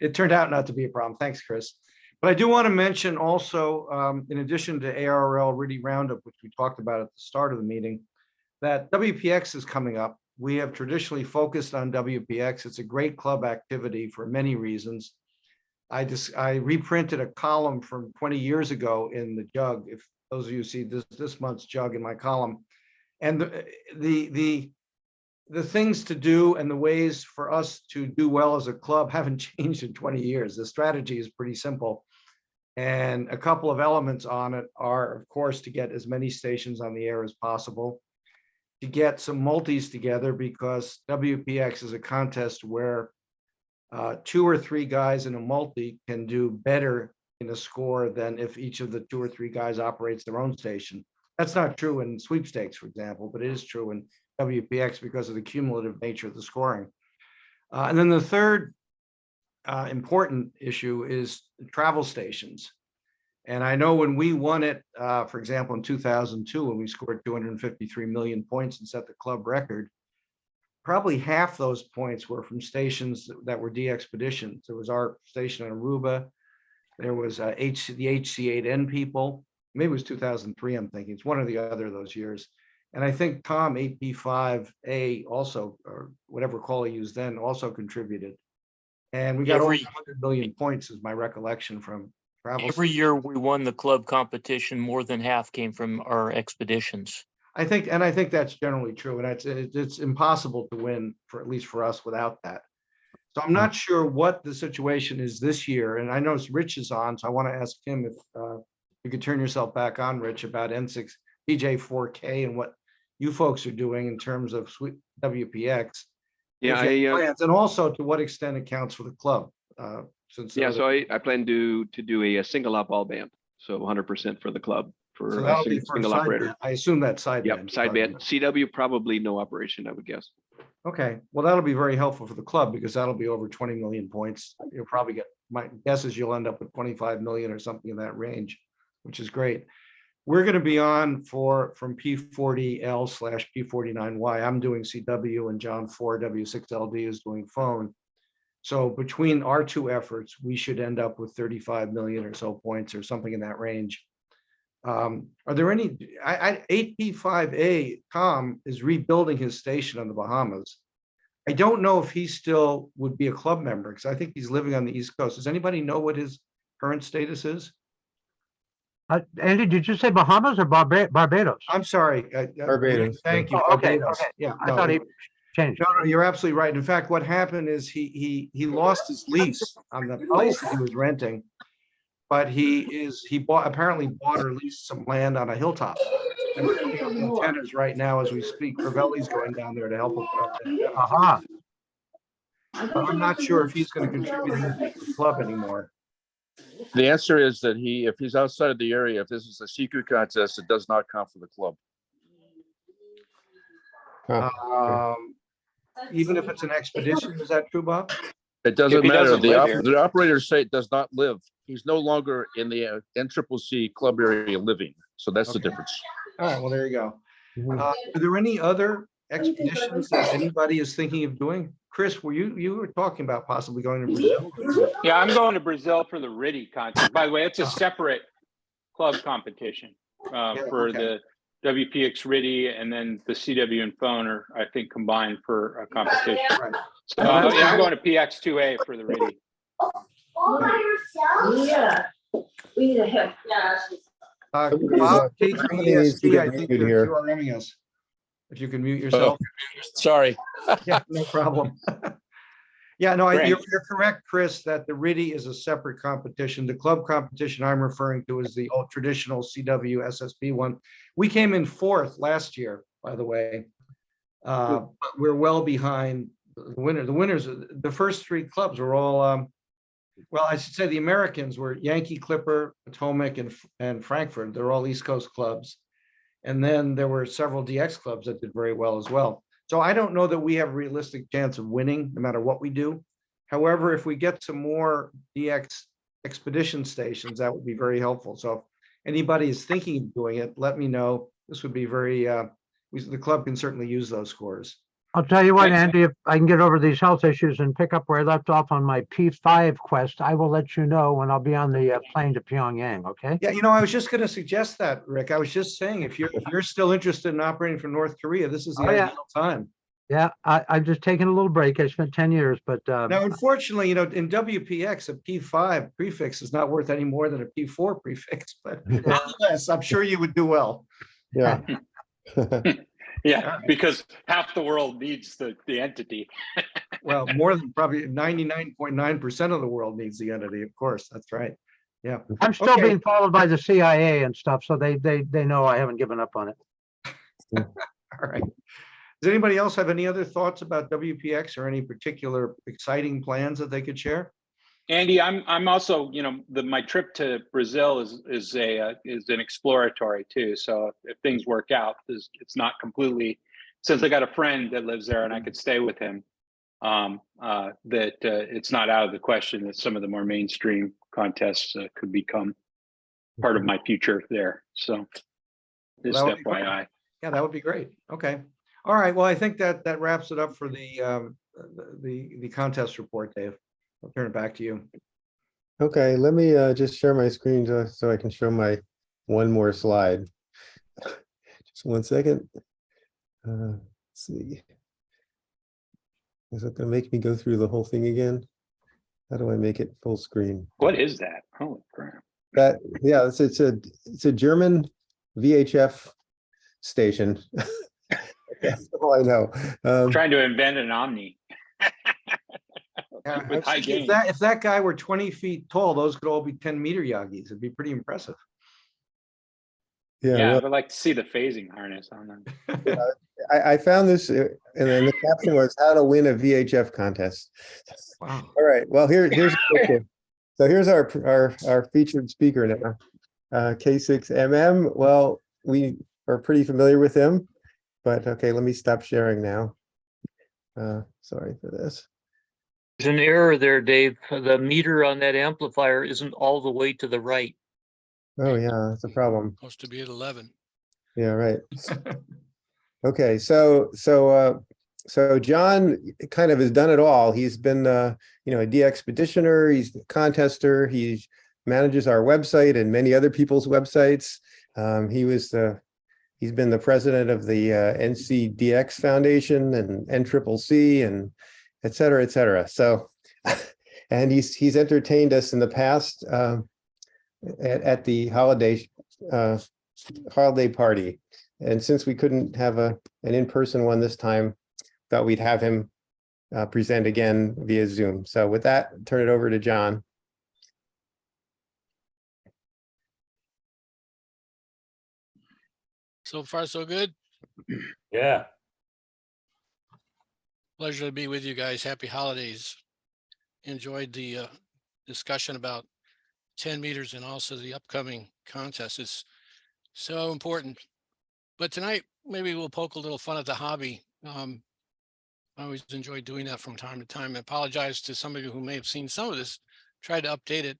It turned out not to be a problem. Thanks, Chris. But I do want to mention also, in addition to ARRL Really Roundup, which we talked about at the start of the meeting, that WPX is coming up. We have traditionally focused on WPX. It's a great club activity for many reasons. I reprinted a column from 20 years ago in the Jug. If those of you see this month's Jug in my column, and the things to do and the ways for us to do well as a club haven't changed in 20 years. The strategy is pretty simple. And a couple of elements on it are, of course, to get as many stations on the air as possible, to get some multis together, because WPX is a contest where 2 or 3 guys in a multi can do better in a score than if each of the 2 or 3 guys operates their own station. That's not true in sweepstakes, for example, but it is true in WPX because of the cumulative nature of the scoring. And then the third important issue is travel stations. And I know when we won it, for example, in 2002, when we scored 253 million points and set the club record, probably half those points were from stations that were de-expeditions. There was our station in Aruba. There was the HC8N people. Maybe it was 2003, I'm thinking. It's one or the other of those years. And I think Tom 8B5A also, or whatever call he used then, also contributed. And we got over 100 million points is my recollection from travel. Every year we won the club competition, more than half came from our expeditions. I think that's generally true, and it's impossible to win, for at least for us, without that. So I'm not sure what the situation is this year, and I know Rich is on, so I want to ask him if you could turn yourself back on, Rich, about N6 PJ4K and what you folks are doing in terms of WPX. Yeah, if you have plans, and also to what extent it counts for the club. Since yeah, so I plan to do a single up all band, so 100% for the club for so a that'll be for single sideband. operator. I assume that's sideband. Yep, sideband. CW probably no operation, I would guess. Okay, well, that'll be very helpful for the club because that'll be over 20 million points. You'll probably get, my guess is you'll end up with 25 million or something in that range, which is great. We're going to be on from P40L/P49Y. I'm doing CW and John 4 W6LD is doing phone. So between our two efforts, we should end up with 35 million or so points or something in that range. Are there any, 8P5A Tom is rebuilding his station on the Bahamas. I don't know if he still would be a club member because I think he's living on the East Coast. Does anybody know what his current status is? Andy, did you say Bahamas or Barbados? I'm sorry. Barbados. Thank you. Oh, okay, Barbados. okay. Yeah. I thought he changed. No, you're absolutely right. In fact, what happened is he lost his lease on the place that he was renting, but he apparently bought or leased some land on a hilltop. And we're putting up antennas right now as we speak. Ravelli's going down there to help him put up the antennas. Aha. But I'm not sure if he's going to contribute anything to the club anymore. The answer is that if he's outside of the area, if this is a CQ contest, it does not count for the club. Even if it's an expedition, is that true, Bob? It doesn't If he matter. doesn't live here. The operator's site does not live. He's no longer in the NCCC club area living. So that's the Okay. difference. All right, well, there you go. Mhm. Are there any other expeditions that anybody is thinking of doing? Chris, you were talking about possibly going to Brazil? Yeah, I'm going to Brazil for the RIDI contest. By the way, it's a separate club competition for okay. the WPX RIDI, and then the CW and phone are, I think, combined for a competition. Right. So yeah, I'm going to PX2A for the RIDI. Yeah. We need a hip. Bob, Somebody needs to T3EST, get I think muted you're here. QRMing us. If you can mute yourself. Sorry. Yeah, no problem. Yeah, no, Great. you're correct, Chris, that the RIDI is a separate competition. The club competition I'm referring to is the old traditional CW SSP one. We came in 4th last year, by the way. But we're well behind the winner. The winners, the first 3 clubs were all, well, I should say the Americans were Yankee, Clipper, Potomac, and Frankfurt. They're all East Coast clubs. And then there were several DX clubs that did very well as well. So I don't know that we have a realistic chance of winning no matter what we do. However, if we get some more DX expedition stations, that would be very helpful. So if anybody is thinking of doing it, let me know. This would be very, the club can certainly use those scores. I'll tell you what, Thanks. Andy, if I can get over these health issues and pick up where I left off on my P5 quest, I will let you know when I'll be on the plane to Pyongyang, okay? Yeah, I was just going to suggest that, Rick. I was just saying, if you're still interested in operating from North Korea, this is the Oh, yeah. ideal time. Yeah, I've just taken a little break. I spent 10 years, but Now, unfortunately, in WPX, a P5 prefix is not worth any more than a P4 prefix, but nonetheless, I'm sure you would do well. Yeah. Yeah, because half the world needs the entity. Well, more than probably 99.9% of the world needs the entity, of course. That's right. Yeah. I'm still Okay. being followed by the CIA and stuff, so they know I haven't given up on it. All right. Does anybody else have any other thoughts about WPX or any particular exciting plans that they could share? Andy, I'm also, my trip to Brazil is an exploratory too. So if things work out, it's not completely, since I got a friend that lives there and I could stay with him, it's not out of the question that some of the more mainstream contests could become part of my future there. So just That would be great. FYI. Yeah, that would be great. Okay. All right. Well, I think that wraps it up for the contest report, Dave. I'll turn it back to you. Okay, let me just share my screen so I can show my one more slide. Just 1 second. Let's see. Is it going to make me go through the whole thing again? How do I make it full screen? What is that? Holy crap. That, yeah, it's a German VHF station. That's all I know. Trying to invent an Omni. Yeah, I With was high thinking gain. if that guy were 20 feet tall, those could all be 10-meter Yagis. It'd be pretty impressive. Yeah, Yeah, well, I'd like to see the phasing harness on them. I found this, and then the caption was how to win a VHF contest. Wow. All right, well, here's the picture. So here's our featured speaker now, K6MM. Well, we are pretty familiar with him, but okay, let me stop sharing now. Sorry for this. There's an error there, Dave. The meter on that amplifier isn't all the way to the right. Oh yeah, that's a problem. Supposed to be at 11. Yeah, right. Okay, so John kind of has done it all. He's been a de-expeditioner, he's a contester, he manages our website and many other people's websites. He's been the president of the NCDX Foundation and NCCC and et cetera, et cetera. So, and he's entertained us in the past at the holiday party. And since we couldn't have an in-person one this time, thought we'd have him present again via Zoom. So with that, turn it over to John. So far, so good. Yeah. Pleasure to be with you guys. Happy holidays. Enjoyed the discussion about 10 meters and also the upcoming contest. It's so important. But tonight, maybe we'll poke a little fun at the hobby. I always enjoy doing that from time to time. I apologize to some of you who may have seen some of this, tried to update it.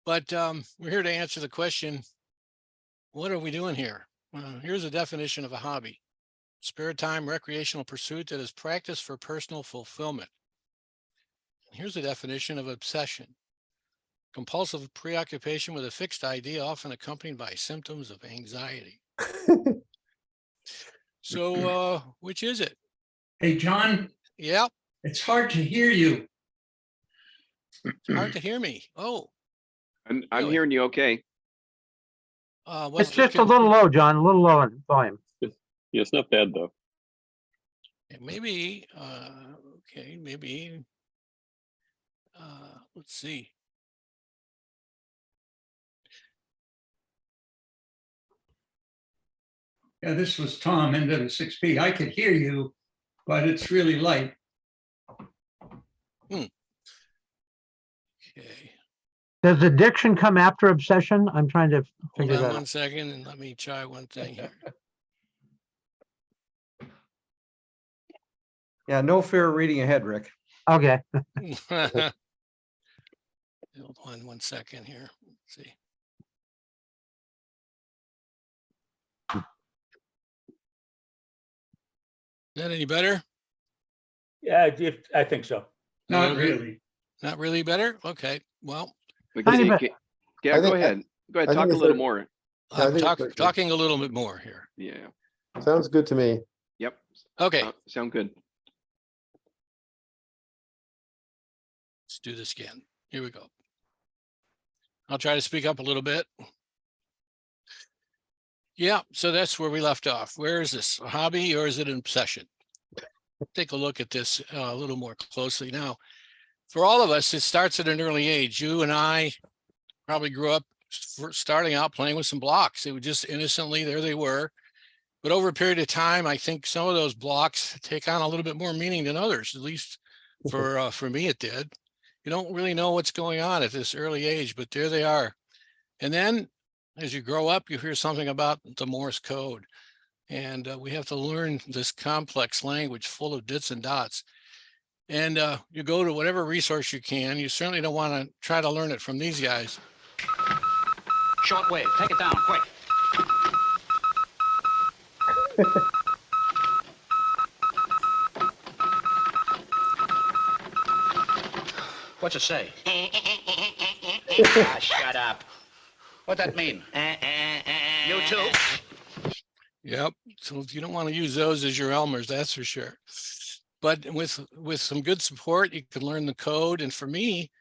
But we're here to answer the question, what are we doing here? Here's a definition of a hobby. Spare time recreational pursuit that is practiced for personal fulfillment. Here's a definition of obsession. Compulsive preoccupation with a fixed idea, often accompanied by symptoms of anxiety. So which is it? Hey, John, Yeah, it's hard to hear you. it's hard to hear me. Oh, I'm Really? hearing you okay. It's just a little low, John, a little low in volume. Yeah, it's not bad though. maybe, okay, maybe, let's see. Yeah, this was Tom into the 6P. I could hear you, but it's really light. Okay. Does addiction come after obsession? I'm trying to Hold figure on that one out. second and let me try one thing here. Yeah, no fear of reading ahead, Rick. Okay. Hold on one second here. Let's see. Is that any better? Yeah, I think so. Not little bit? really. Not really better? Okay, well, Tiny bit. Yeah, I go think- ahead. Go ahead, I talk think a it's little a- more. Yeah, I I'm think it's talking a little bit more here. Yeah. Sounds good to me. Yep. Okay, Sound good. let's do this again. Here we go. I'll try to speak up a little bit. Yeah, so that's where we left off. Where is this, a hobby or is it an obsession? Take a look at this a little more closely. Now, for all of us, it starts at an early age. You and I probably grew up starting out playing with some blocks. They were just innocently, there they were. But over a period of time, I think some of those blocks take on a little bit more meaning than others, at least for me it did. You don't really know what's going on at this early age, but there they are. And then as you grow up, you hear something about the Morse code. And we have to learn this complex language full of dits and dots. And you go to whatever resource you can. You certainly don't want to try to learn it from these guys. Short wave, take it down, quick. What's it say? Ah, shut up. What'd that mean? You too? Yep. So you don't want to use those as your Elmers, that's for sure. But with some good support, you can learn the code. And for me,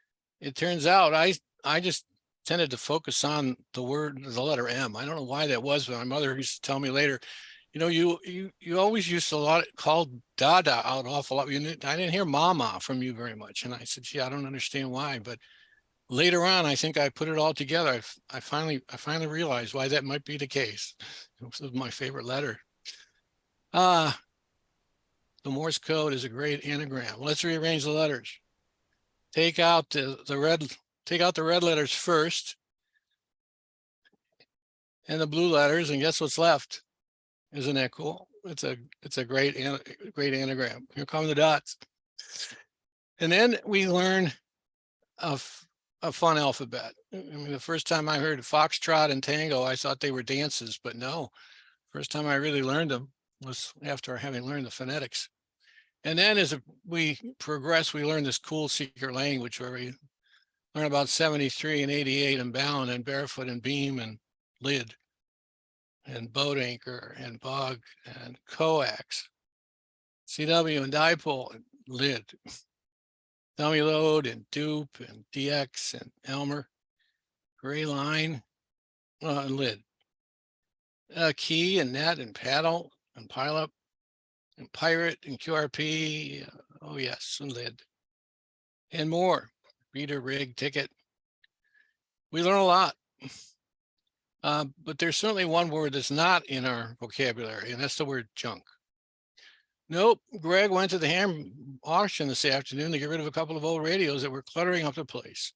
it turns out I just tended to focus on the letter M. I don't know why that was, but my mother used to tell me later, you know, you always used to call Dada out an awful lot. I didn't hear Mama from you very much. And I said, gee, I don't understand why. But later on, I think I put it all together. I finally realized why that might be the case. It was my favorite letter. The Morse code is a great anagram. Let's rearrange the letters. Take out the red letters first and the blue letters, and guess what's left? Isn't that cool? It's a great anagram. Here come the dots. And then we learn a fun alphabet. I mean, the first time I heard foxtrot and tango, I thought they were dances, but no. First time I really learned them was after having learned the phonetics. And then as we progress, we learn this cool secret language where we learn about 73 and 88 and bound and barefoot and beam and lid and boat anchor and bug and coax, CW and dipole and lid, dummy load and dupe and DX and Elmer, gray line and lid, key and net and paddle and pileup and pirate and QRP, oh yes, and lid, and more, reader, rig, ticket. We learn a lot. But there's certainly one word that's not in our vocabulary, and that's the word junk. Nope, Greg went to the ham auction this afternoon to get rid of a couple of old radios that were cluttering up the place.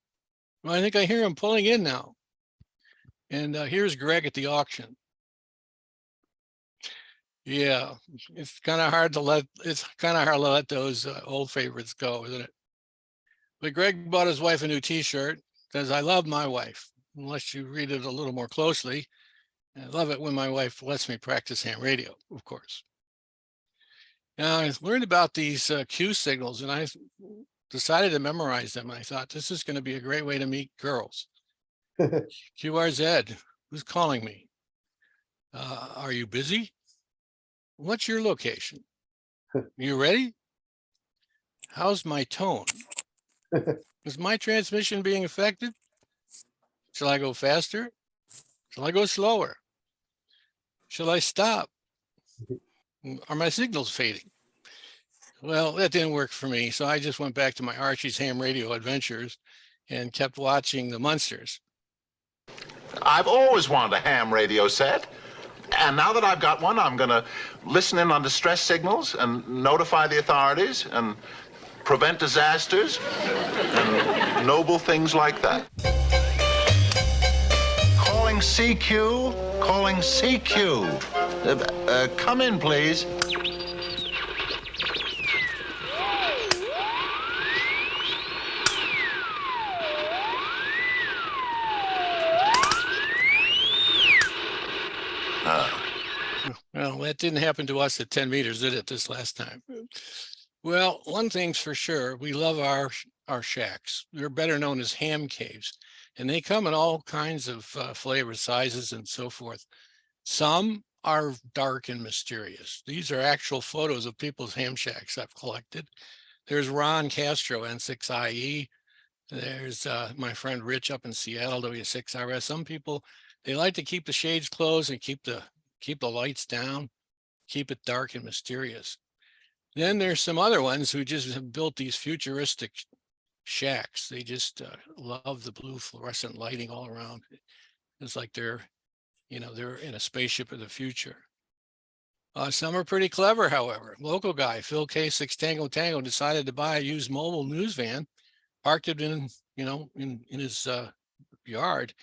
Well, I think I hear him pulling in now. And here's Greg at the auction. Yeah, it's kind of hard to let those old favorites go, isn't it? But Greg bought his wife a new t-shirt because I love my wife. Unless you read it a little more closely. I love it when my wife lets me practice ham radio, of course. Now I learned about these Q signals and I decided to memorize them. I thought this is going to be a great way to meet girls. QRZ, who's calling me? Are you busy? What's your location? You ready? How's my tone? Is my transmission being affected? Shall I go faster? Shall I go slower? Shall I stop? Are my signals fading? Well, that didn't work for me. So I just went back to my Archie's ham radio adventures and kept watching the Munsters. I've always wanted a ham radio set. And now that I've got one, I'm going to listen in on distress signals and notify the authorities and prevent disasters and noble things like that. Calling CQ, calling CQ. Come in, please. Well, that didn't happen to us at 10 meters, did it, this last time? Well, one thing's for sure, we love our shacks. They're better known as ham caves, and they come in all kinds of flavors, sizes, and so forth. Some are dark and mysterious. These are actual photos of people's ham shacks I've collected. There's Ron Castro, N6IE. There's my friend Rich up in Seattle, W6RS. Some people, they like to keep the shades closed and keep the lights down, keep it dark and mysterious. Then there's some other ones who just have built these futuristic shacks. They just love the blue fluorescent lighting all around. It's like they're in a spaceship of the future. Some are pretty clever, however. Local guy, Phil K6 Tango Tango, decided to buy a used mobile news van, parked it in his yard.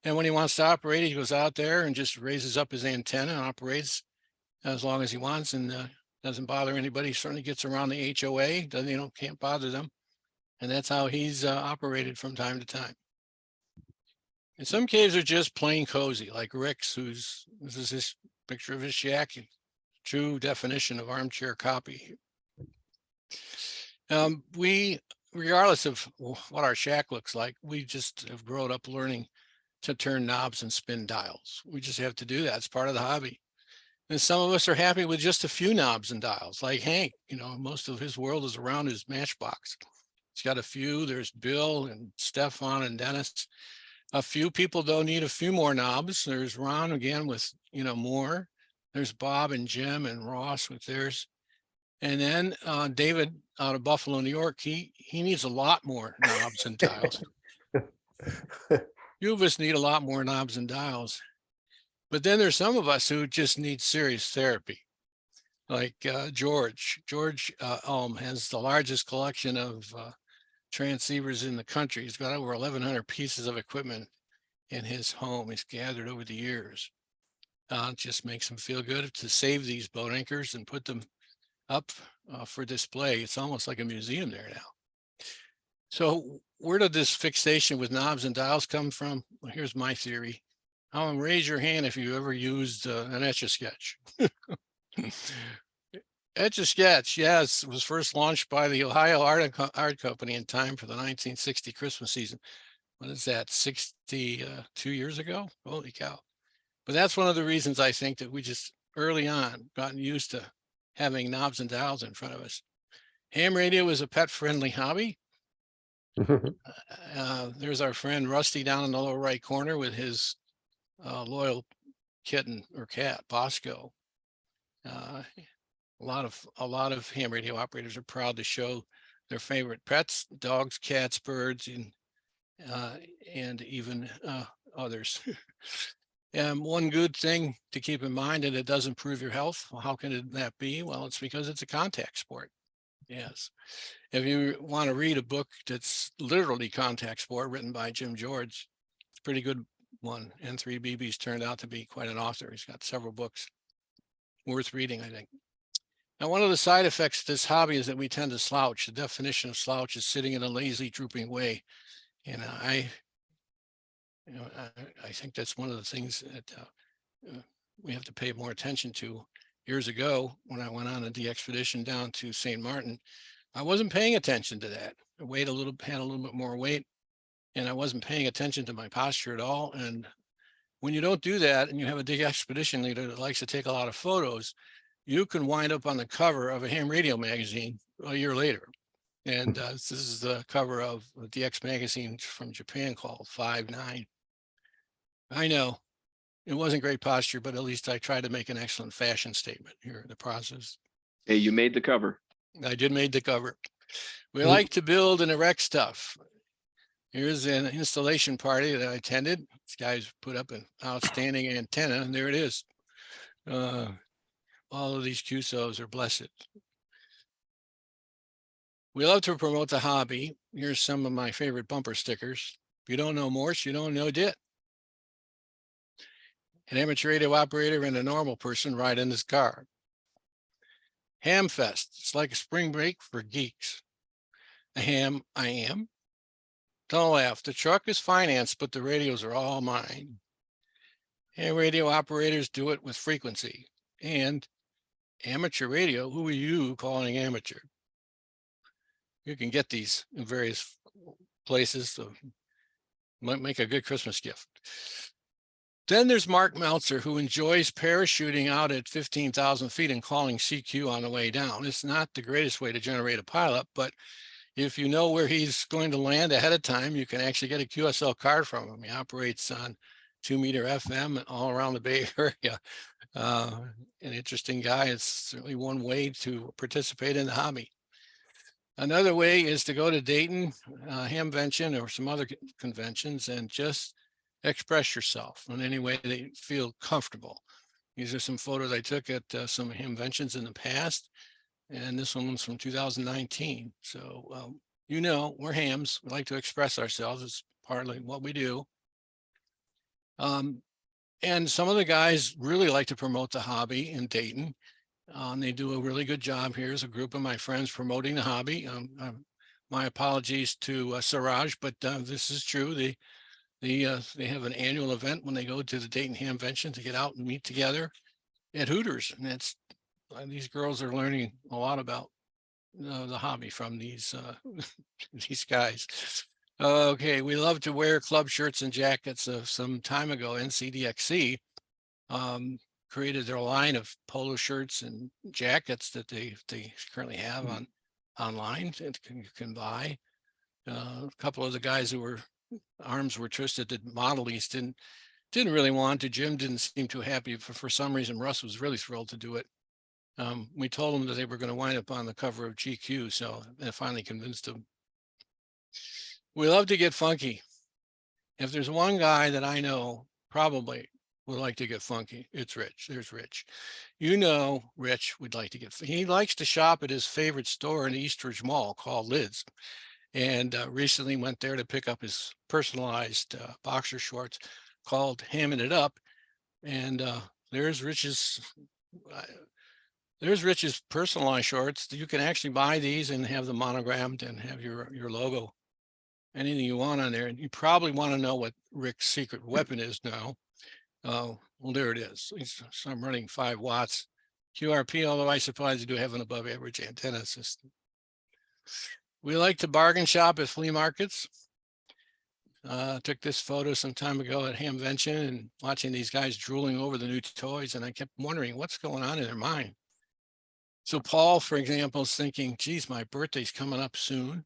And when he wants to operate, he goes out there and just raises up his antenna and operates as long as he wants and doesn't bother anybody. He certainly gets around the HOA, can't bother them. And that's how he's operated from time to time. And some caves are just plain cozy, like Rick's, this is his picture of his shack, true definition of armchair copy. We, regardless of what our shack looks like, we just have grown up learning to turn knobs and spin dials. We just have to do that. It's part of the hobby. And some of us are happy with just a few knobs and dials, like Hank. Most of his world is around his matchbox. He's got a few. There's Bill and Stefan and Dennis. A few people though need a few more knobs. There's Ron again with, more. There's Bob and Jim and Ross with theirs. And then David out of Buffalo, New York, he needs a lot more knobs and dials. You of us need a lot more knobs and dials. But then there's some of us who just need serious therapy. Like George. George Ulm has the largest collection of transceivers in the country. He's got over 1,100 pieces of equipment in his home. He's gathered over the years. It just makes him feel good to save these boat anchors and put them up for display. It's almost like a museum there now. So where did this fixation with knobs and dials come from? Well, here's my theory. Raise your hand if you ever used an Etch-a-Sketch. Etch-a-Sketch, yes, was first launched by the Ohio Art Company in time for the 1960 Christmas season. What is that, 62 years ago? Holy cow. But that's one of the reasons I think that we just early on gotten used to having knobs and dials in front of us. Ham radio is a pet-friendly hobby. There's our friend Rusty down in the lower right corner with his loyal kitten or cat, Bosco. A lot of ham radio operators are proud to show their favorite pets, dogs, cats, birds, and even others. And one good thing to keep in mind, and it does improve your health. Well, how can that be? Well, it's because it's a contact sport. Yes. If you want to read a book that's literally contact sport written by Jim George, it's a pretty good one. N3BB's turned out to be quite an author. He's got several books worth reading, I think. Now, one of the side effects of this hobby is that we tend to slouch. The definition of slouch is sitting in a lazy, drooping way. And I think that's one of the things that we have to pay more attention to. Years ago, when I went on a de-expedition down to St. Martin, I wasn't paying attention to that. I had a little bit more weight, and I wasn't paying attention to my posture at all. And when you don't do that, and you have a de-expedition leader that likes to take a lot of photos, you can wind up on the cover of a ham radio magazine a year later. And this is the cover of a DX magazine from Japan called 5'9". I know it wasn't great posture, but at least I tried to make an excellent fashion statement here in the process. Hey, you made the cover. I did made the cover. We like to build and erect stuff. Here's an installation party that I attended. This guy's put up an outstanding antenna, and there it is. All of these QSOs are blessed. We love to promote the hobby. Here's some of my favorite bumper stickers. If you don't know Morse, you don't know DIT. An amateur radio operator and a normal person ride in this car. Hamfest. It's like a spring break for geeks. A ham, I am. Don't laugh. The truck is financed, but the radios are all mine. Ham radio operators do it with frequency. And amateur radio, who are you calling amateur? You can get these in various places, so might make a good Christmas gift. Then there's Mark Meltzer, who enjoys parachuting out at 15,000 feet and calling CQ on the way down. It's not the greatest way to generate a pileup, but if you know where he's going to land ahead of time, you can actually get a QSL card from him. He operates on 2-meter FM all around the Bay Area. An interesting guy. It's certainly one way to participate in the hobby. Another way is to go to Dayton, Hamvention, or some other conventions and just express yourself in any way that you feel comfortable. These are some photos I took at some Hamventions in the past, and this one was from 2019. So, we're hams. We like to express ourselves. It's partly what we do. And some of the guys really like to promote the hobby in Dayton. They do a really good job. Here's a group of my friends promoting the hobby. My apologies to Siraj, but this is true. They have an annual event when they go to the Dayton Hamvention to get out and meet together at Hooters. And these girls are learning a lot about the hobby from these these guys. Okay, we love to wear club shirts and jackets. Some time ago, NCDXC created their line of polo shirts and jackets that they currently have online that you can buy. A couple of the guys who were arms were twisted that Model East didn't really want to. Jim didn't seem too happy. For some reason, Russ was really thrilled to do it. We told them that they were going to wind up on the cover of GQ, so I finally convinced them. We love to get funky. If there's one guy that I know probably would like to get funky, it's Rich. There's Rich. You know, Rich would like to get, he likes to shop at his favorite store in Eastridge Mall called Lids. And recently went there to pick up his personalized boxer shorts called Hamming It Up. And there's Rich's personalized shorts. You can actually buy these and have them monogrammed and have your logo, anything you want on there. And you probably want to know what Rick's secret weapon is now. Well, there it is. So I'm running 5 watts QRP, although I suppose you do have an above average antenna system. We like to bargain shop at flea markets. Took this photo some time ago at Hamvention and watching these guys drooling over the new toys. And I kept wondering what's going on in their mind. So Paul, for example, is thinking, geez, my birthday's coming up soon.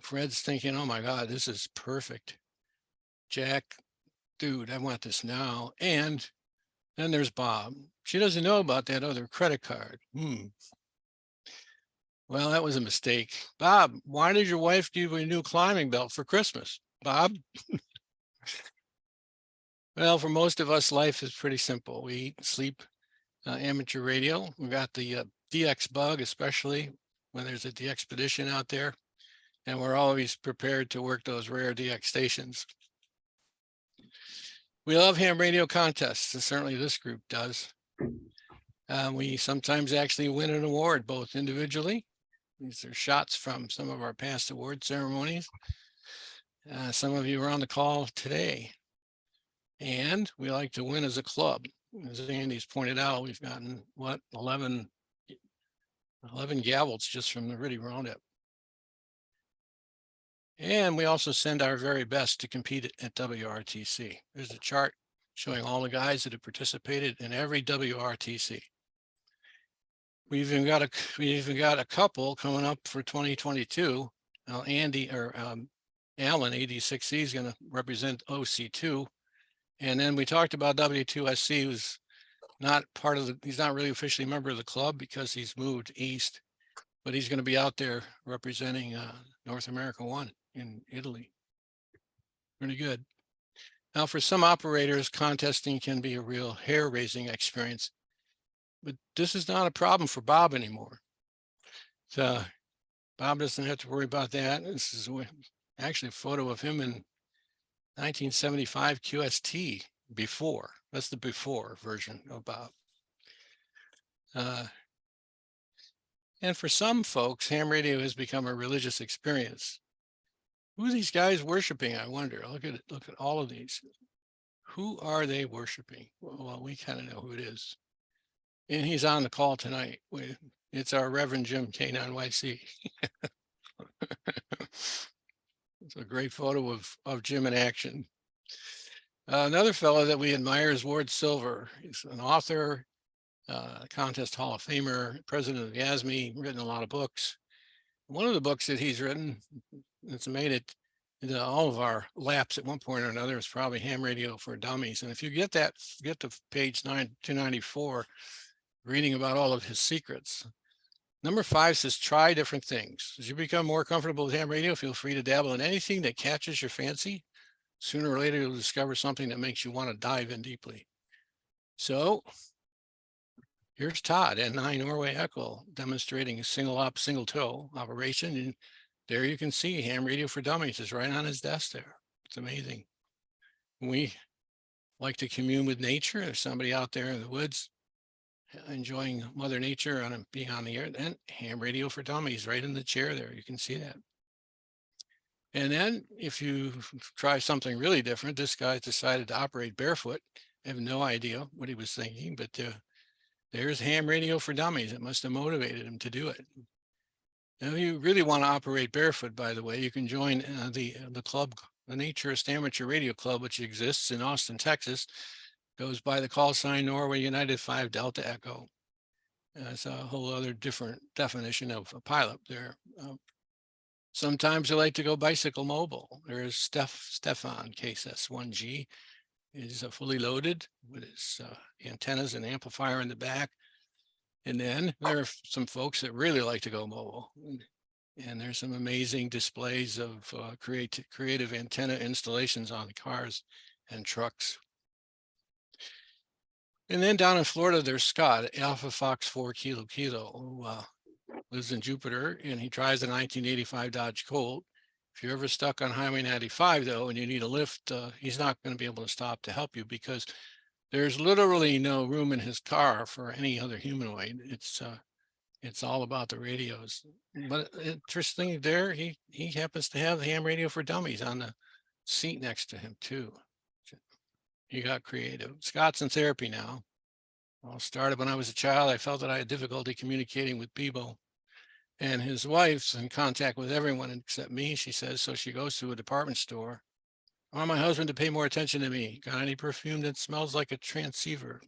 Fred's thinking, oh my God, this is perfect. Jack, dude, I want this now. And then there's Bob. She doesn't know about that other credit card. Well, that was a mistake. Bob, why did your wife give you a new climbing belt for Christmas? Bob? Well, for most of us, life is pretty simple. We eat, sleep, amateur radio. We got the DX bug, especially when there's a DXpedition out there. And we're always prepared to work those rare DX stations. We love ham radio contests, and certainly this group does. We sometimes actually win an award, both individually. These are shots from some of our past award ceremonies. Some of you are on the call today. And we like to win as a club. As Andy's pointed out, we've gotten, what, 11 gavels just from the RITI Roundup. And we also send our very best to compete at WRTC. There's a chart showing all the guys that have participated in every WRTC. We've even got a couple coming up for 2022. Now Alan, AD6C, is going to represent OC2. And then we talked about W2SC, who's not part of he's not really officially a member of the club because he's moved east, but he's going to be out there representing North America 1 in Italy. Pretty good. Now, for some operators, contesting can be a real hair-raising experience. But this is not a problem for Bob anymore. So Bob doesn't have to worry about that. This is actually a photo of him in 1975 QST before. That's the before version of Bob. And for some folks, ham radio has become a religious experience. Who are these guys worshiping? I wonder. Look at all of these. Who are they worshiping? Well, we kind of know who it is. And he's on the call tonight. It's our Reverend Jim K9YC. It's a great photo of Jim in action. Another fellow that we admire is Ward Silver. He's an author, Contest Hall of Famer, president of GASME, written a lot of books. One of the books that he's written that's made it into all of our laps at one point or another is probably Ham Radio for Dummies. And if you get to page 294, reading about all of his secrets. Number 5 says, try different things. As you become more comfortable with ham radio, feel free to dabble in anything that catches your fancy. Sooner or later, you'll discover something that makes you want to dive in deeply. So here's Todd at 9 Norway Echo demonstrating a single op, single toe operation. And there you can see Ham Radio for Dummies is right on his desk there. It's amazing. We like to commune with nature. There's somebody out there in the woods enjoying Mother Nature and being on the air, and Ham Radio for Dummies right in the chair there. You can see that. And then if you try something really different, this guy decided to operate barefoot. I have no idea what he was thinking, but there's Ham Radio for Dummies. It must have motivated him to do it. Now, if you really want to operate barefoot, by the way, you can join the club, the Naturist Amateur Radio Club, which exists in Austin, Texas. Goes by the call sign Norway United 5 Delta Echo. It's a whole other different definition of a pilot there. Sometimes they like to go bicycle mobile. There's Stefan KSS1G is fully loaded with his antennas and amplifier in the back. And then there are some folks that really like to go mobile. And there's some amazing displays of creative antenna installations on cars and trucks. And then down in Florida, there's Scott, Alpha Fox 4 Kilo Kilo, who lives in Jupiter, and he drives a 1985 Dodge Colt. If you're ever stuck on Highway 95, though, and you need a lift, he's not going to be able to stop to help you because there's literally no room in his car for any other humanoid. It's all about the radios. But interestingly, there he happens to have the ham radio for dummies on the seat next to him too. He got creative. Scott's in therapy now. All started when I was a child. I felt that I had difficulty communicating with people. And his wife's in contact with everyone except me, she says. So she goes to a department store. I want my husband to pay more attention to me. Got any perfume that smells like a transceiver?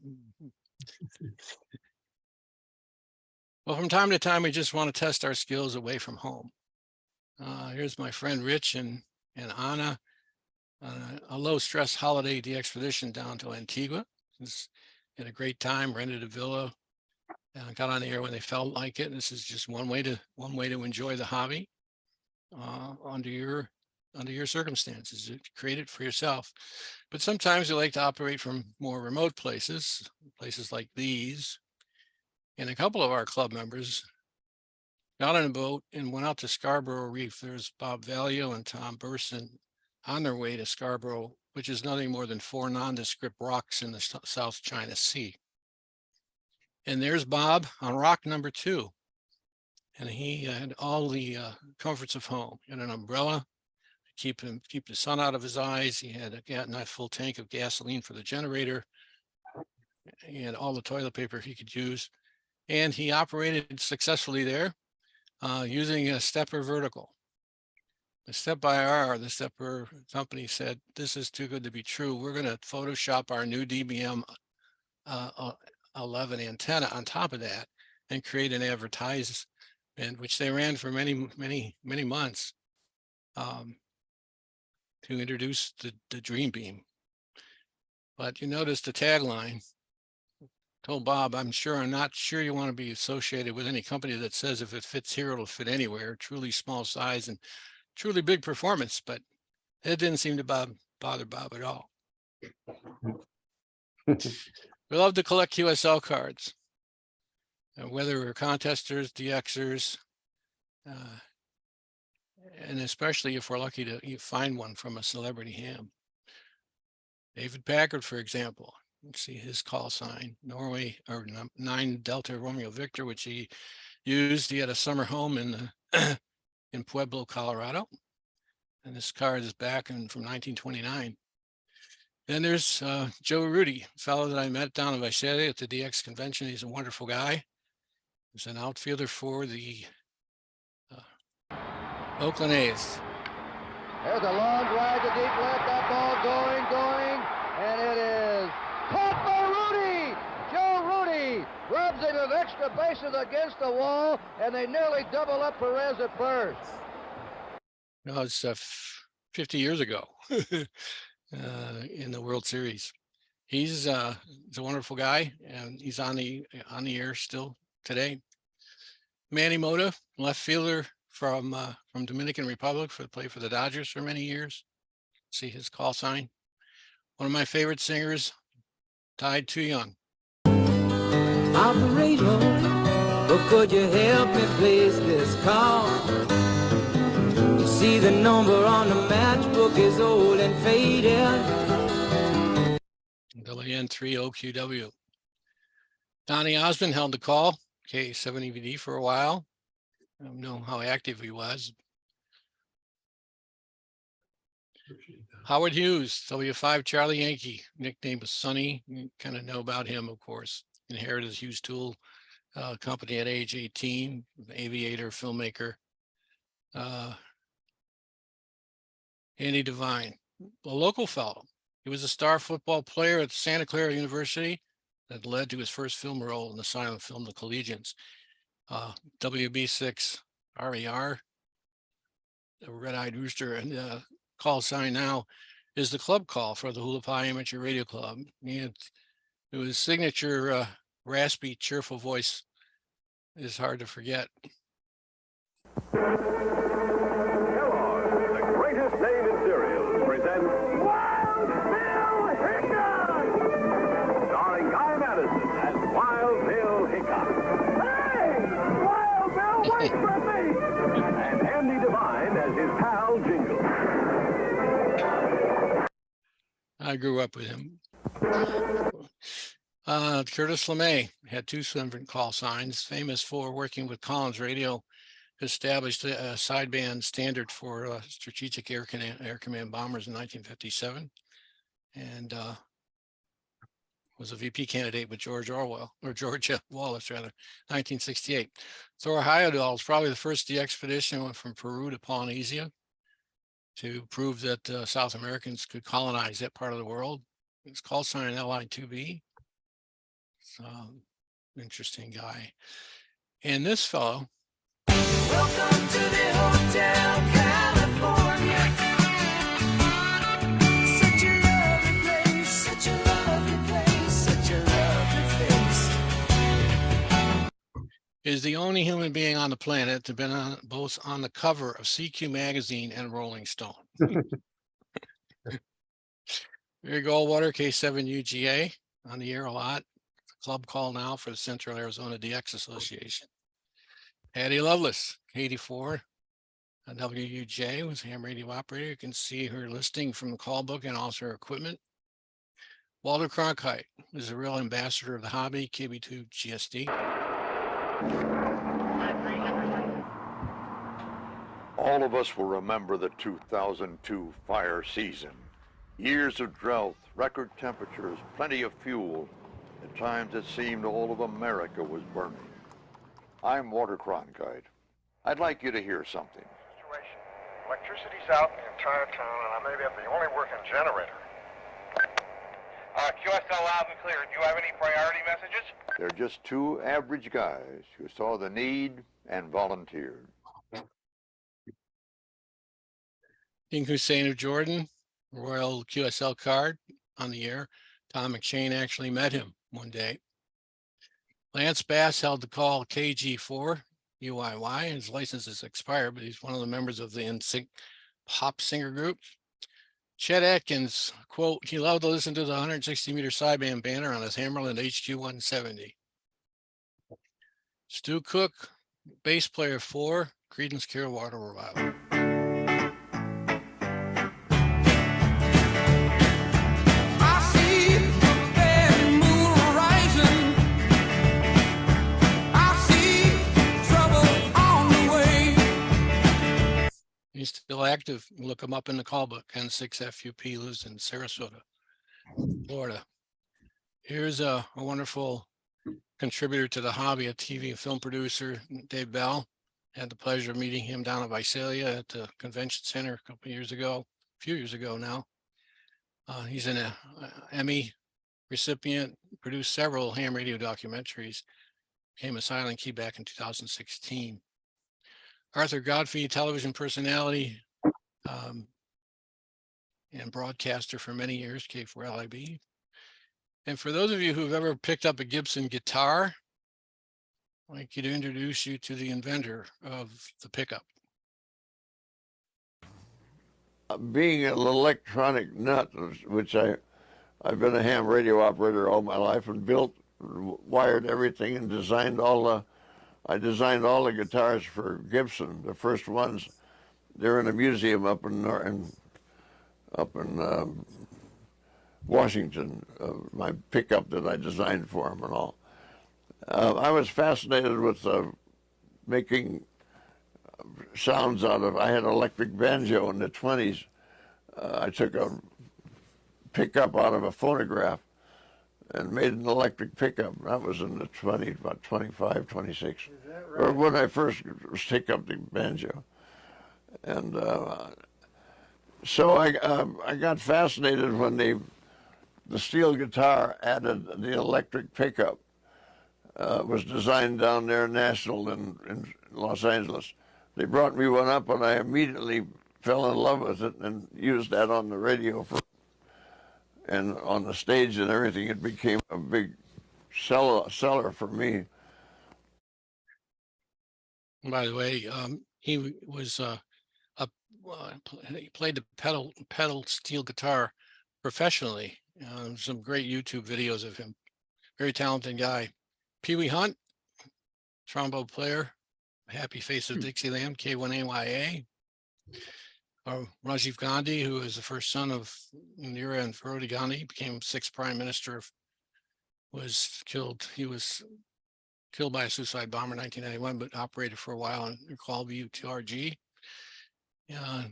Well, from time to time, we just want to test our skills away from home. Here's my friend Rich and Anna. A low-stress holiday expedition down to Antigua. Had a great time, rented a villa, got on the air when they felt like it. This is just one way to enjoy the hobby under your circumstances. Create it for yourself. But sometimes you like to operate from more remote places like these. And a couple of our club members got on a boat and went out to Scarborough Reef. There's Bob Valio and Tom Burson on their way to Scarborough, which is nothing more than 4 nondescript rocks in the South China Sea. And there's Bob on rock number 2. And he had all the comforts of home. He had an umbrella to keep the sun out of his eyes. He had a full tank of gasoline for the generator. He had all the toilet paper he could use. And he operated successfully there using a stepper vertical. The Step by ARRL, the stepper company said, this is too good to be true. We're going to Photoshop our new DBM 11 antenna on top of that and create an advertisement, which they ran for many months to introduce the Dream Beam. But you notice the tagline. Told Bob, I'm not sure you want to be associated with any company that says if it fits here, it'll fit anywhere. Truly small size and truly big performance, but it didn't seem to bother Bob at all. We love to collect QSL cards, whether we're contesters, DXers, and especially if we're lucky to find one from a celebrity ham. David Packard, for example. Let's see his call sign, Norway, or 9 Delta Romeo Victor, which he used. He had a summer home in Pueblo, Colorado. And this card is back from 1929. Then there's Joe Rudy, a fellow that I met down in Visalia at the DX convention. He's a wonderful guy. He's an outfielder for the Oakland A's. There's a long drive to deep left, that ball going, and it is caught by Rudy! Joe Rudy rubs him with extra bases against the wall, and they nearly double up Perez at first. No, it's 50 years ago in the World Series. He's a wonderful guy, and he's on the air still today. Manny Mota, left fielder from Dominican Republic, played for the Dodgers for many years. See his call sign. One of my favorite singers, died too young. Operator, but could you help me place this call? You see the number on the matchbook is old and faded. WN3OQW. Donnie Osmond held the call, K7EVD for a while. I don't know how active he was. Howard Hughes, W5 Charlie Yankee, nickname was Sonny. You kind of know about him, of course. Inherited the Hughes Tool company at age 18, aviator, filmmaker. Andy Devine, a local fellow. He was a star football player at Santa Clara University that led to his first film role in the silent film The Collegians. WB6 RER. the red-eyed rooster, and the call sign now is the club call for the Hula Pie Amateur Radio Club. And it was signature raspy, cheerful voice is hard to forget. The greatest name in cereals presents Wild Bill Hickok! Starring Guy Madison as Wild Bill Hickok. Hey! Wild Bill, wait for me! And Andy Devine as his pal Jingle. I grew up with him. Curtis LeMay had two different call signs, famous for working with Collins Radio, established a sideband standard for strategic air command bombers in 1957, and was a VP candidate with Georgia Wallace, rather, 1968. Thor Heyerdahl is probably the first expedition went from Peru to Polynesia to prove that South Americans could colonize that part of the world. It's call sign LI2B. Interesting guy. And this fellow. Welcome to the Hotel California. Such a lovely place, such a lovely place, such a lovely face. Is the only human being on the planet to have been both on the cover of CQ magazine and Rolling Stone. Barry Goldwater, K7UGA, on the air a lot. Club call now for the Central Arizona DX Association. Patty Lovelace, 84, WUJ, was a ham radio operator. You can see her listing from the call book and also her equipment. Walter Cronkite is a real ambassador of the hobby, KB2 GSD. All of us will remember the 2002 fire season. Years of drought, record temperatures, plenty of fuel. At times it seemed all of America was burning. I'm Walter Cronkite. I'd like you to hear something. Situation. Electricity's out in the entire town, and I may be the only working generator. QSL loud and clear. Do you have any priority messages? They're just two average guys who saw the need and volunteered. King Hussein of Jordan, Royal QSL card on the air. Tom McShane actually met him one day. Lance Bass held the call KG4 UIY. His license is expired, but he's one of the members of the NSYNC pop singer group. Chet Atkins, quote, he loved to listen to the 160-meter sideband banner on his Hammerland HQ 170. Stu Cook, bass player for Creedence Clearwater Revival. He's still active. Look him up in the call book. N6FUP lives in Sarasota, Florida. Here's a wonderful contributor to the hobby, a TV and film producer, Dave Bell. Had the pleasure of meeting him down in Visalia at the convention center a few years ago now. He's an Emmy recipient, produced several ham radio documentaries, became a silent key back in 2016. Arthur Godfrey, television personality and broadcaster for many years, K4LIB. And for those of you who've ever picked up a Gibson guitar, I'd like you to introduce you to the inventor of the pickup. Being an electronic nut, which I've been a ham radio operator all my life and built, wired everything and designed I designed all the guitars for Gibson. The first ones, they're in a museum up in Washington. My pickup that I designed for them and all. I was fascinated with making sounds out of. I had an electric banjo in the 20s. I took a pickup out of a phonograph and made an electric pickup. That was in the about 25, 26. Right? Or when I first picked up the banjo. And so I got fascinated when the steel guitar added the electric pickup. Was designed down there, National in Los Angeles. they brought me one up, and I immediately fell in love with it and used that on the radio and on the stage and everything. It became a big seller for me. By the way, he was he played the pedal steel guitar professionally. Some great YouTube videos of him. Very talented guy. Pee Wee Hunt, trombone player, Happy Face of Dixieland, K1AYA. Rajiv Gandhi, who is the first son of Indira and Feroz Gandhi, became 6th Prime Minister, was killed. He was killed by a suicide bomber in 1991, but operated for a while and called VU2RG.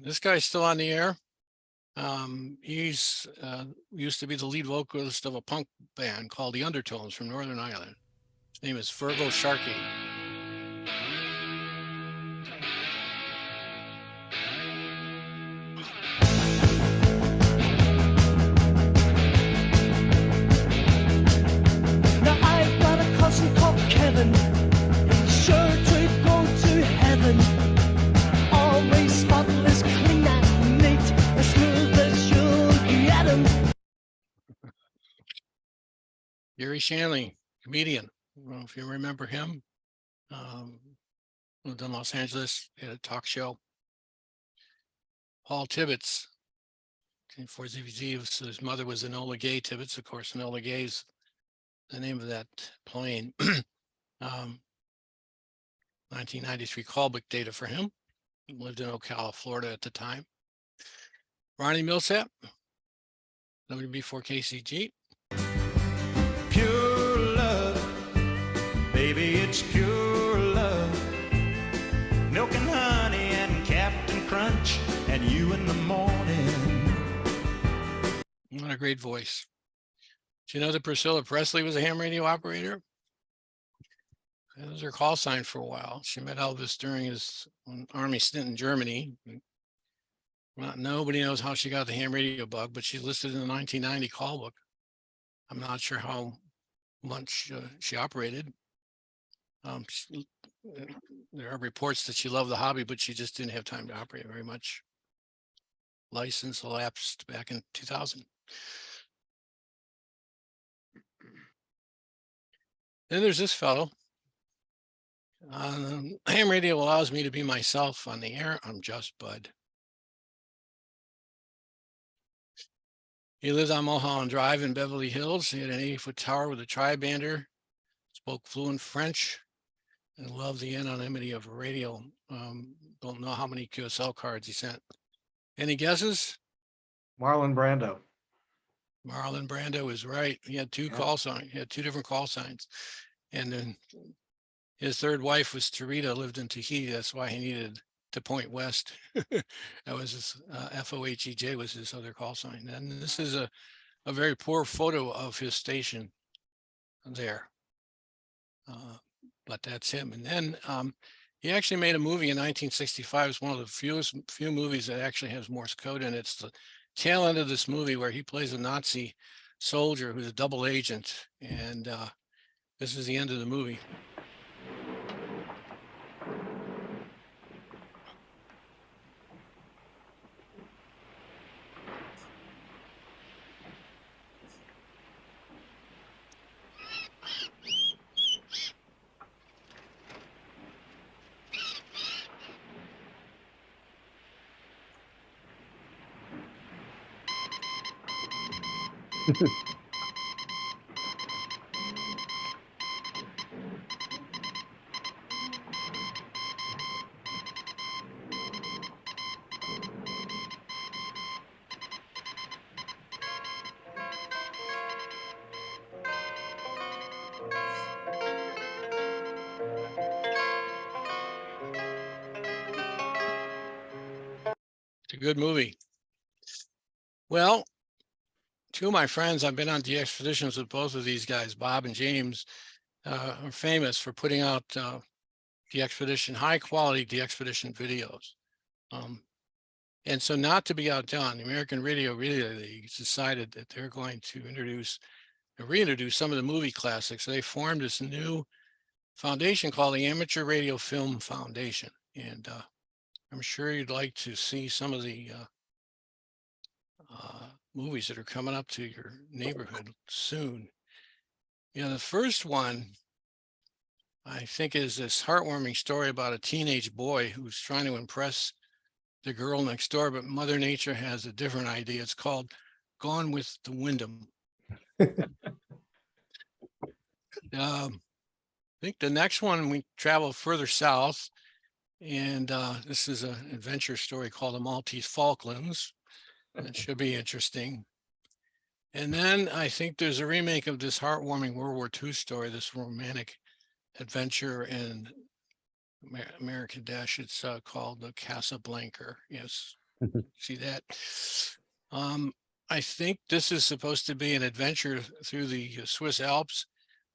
This guy's still on the air. He's used to be the lead vocalist of a punk band called the Undertones from Northern Ireland. His name is Fergal Sharkey. Now I've got a cousin called Kevin. He's sure to go to heaven. Always spotless, clean and neat, as smooth as you'll get him. Gary Shanley, comedian. I don't know if you remember him. Lived in Los Angeles, had a talk show. Paul Tibbets, for ZVZ, his mother was Enola Gay Tibbets. Of course, Enola Gay is the name of that plane. 1993 callback data for him. He lived in Ocala, Florida at the time. Ronnie Millsap, WB4KCG. Pure love, baby, it's pure love. Milk and honey and Captain Crunch and you in the morning. What a great voice. Do you know that Priscilla Presley was a ham radio operator? That was her call sign for a while. She met Elvis during his army stint in Germany. Nobody knows how she got the ham radio bug, but she's listed in the 1990 call book. I'm not sure how much she operated. There are reports that she loved the hobby, but she just didn't have time to operate very much. License elapsed back in 2000. Then there's this fellow. Ham radio allows me to be myself on the air. I'm just Bud. He lives on Mulholland Drive in Beverly Hills. He had an 80-foot tower with a tri-bander, spoke fluent French, and loved the anonymity of radio. Don't know how many QSL cards he sent. Any guesses? Marlon Brando. Marlon Brando is right. He had two call signs. He had two different call signs. And then his third wife was Tarita, lived in Tahiti. That's why he needed to point west. That was his FOHEJ was his other call sign. And this is a very poor photo of his station there. But that's him. And then he actually made a movie in 1965. It's one of the few movies that actually has Morse code in it. It's the tail end of this movie where he plays a Nazi soldier who's a double agent. And this is the end of the movie. It's a good movie. Well, two of my friends, I've been on de-expeditions with both of these guys, Bob and James, are famous for putting out de-expedition, high quality de-expedition videos. And so not to be outdone, the American Radio Relay League decided that they're going to reintroduce some of the movie classics. So they formed this new foundation called the Amateur Radio Film Foundation. And I'm sure you'd like to see some of the movies that are coming up to your neighborhood soon. You know, the first one, I think, is this heartwarming story about a teenage boy who's trying to impress the girl next door, but Mother Nature has a different idea. It's called Gone with the Wyndham. I think the next one, we travel further south, and this is an adventure story called The Maltese Falklands. That should be interesting. And then I think there's a remake of this heartwarming World War II story, this romantic adventure in American Dash. It's called the Casablanca. Yes, see that? I think this is supposed to be an adventure through the Swiss Alps.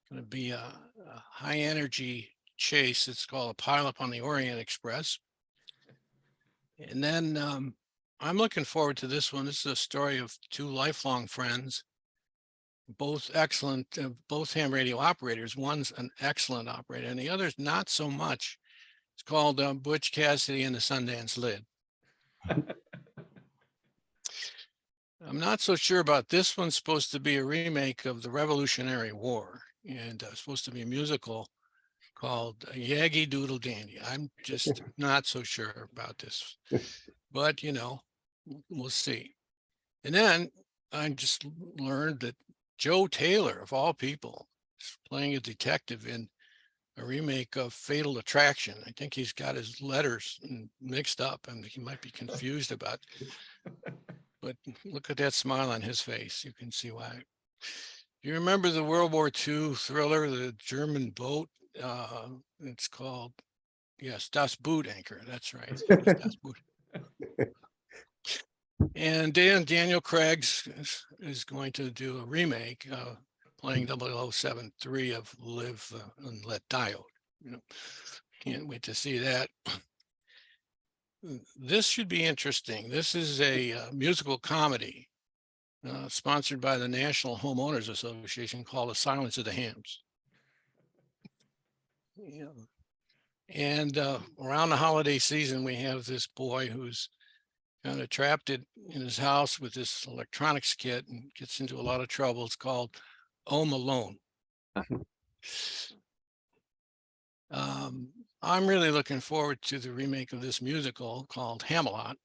Going to be a high energy chase. It's called A Pileup on the Orient Express. And then I'm looking forward to this one. This is a story of two lifelong friends, both excellent, both ham radio operators. One's an excellent operator and the other's not so much. It's called Butch Cassidy and the Sundance Lid. I'm not so sure about this one's supposed to be a remake of the Revolutionary War and supposed to be a musical called Yagi Doodle Dandy. I'm just not so sure about this, but you know, we'll see. And then I just learned that Joe Taylor, of all people, is playing a detective in a remake of Fatal Attraction. I think he's got his letters mixed up and he might be confused about it. But look at that smile on his face. You can see why. Do you remember the World War II thriller, The German Boat? It's called, yes, Das Boot Anchor. That's right. Das Boot. And Daniel Craig is going to do a remake, playing 0073 of Live and Let Die Out. You know, can't wait to see that. This should be interesting. This is a musical comedy sponsored by the National Homeowners Association called The Silence of the Hams. Yeah. And around the holiday season, we have this boy who's kind of trapped in his house with this electronics kit and gets into a lot of trouble. It's called Home Alone. I'm really looking forward to the remake of this musical called Hamelot.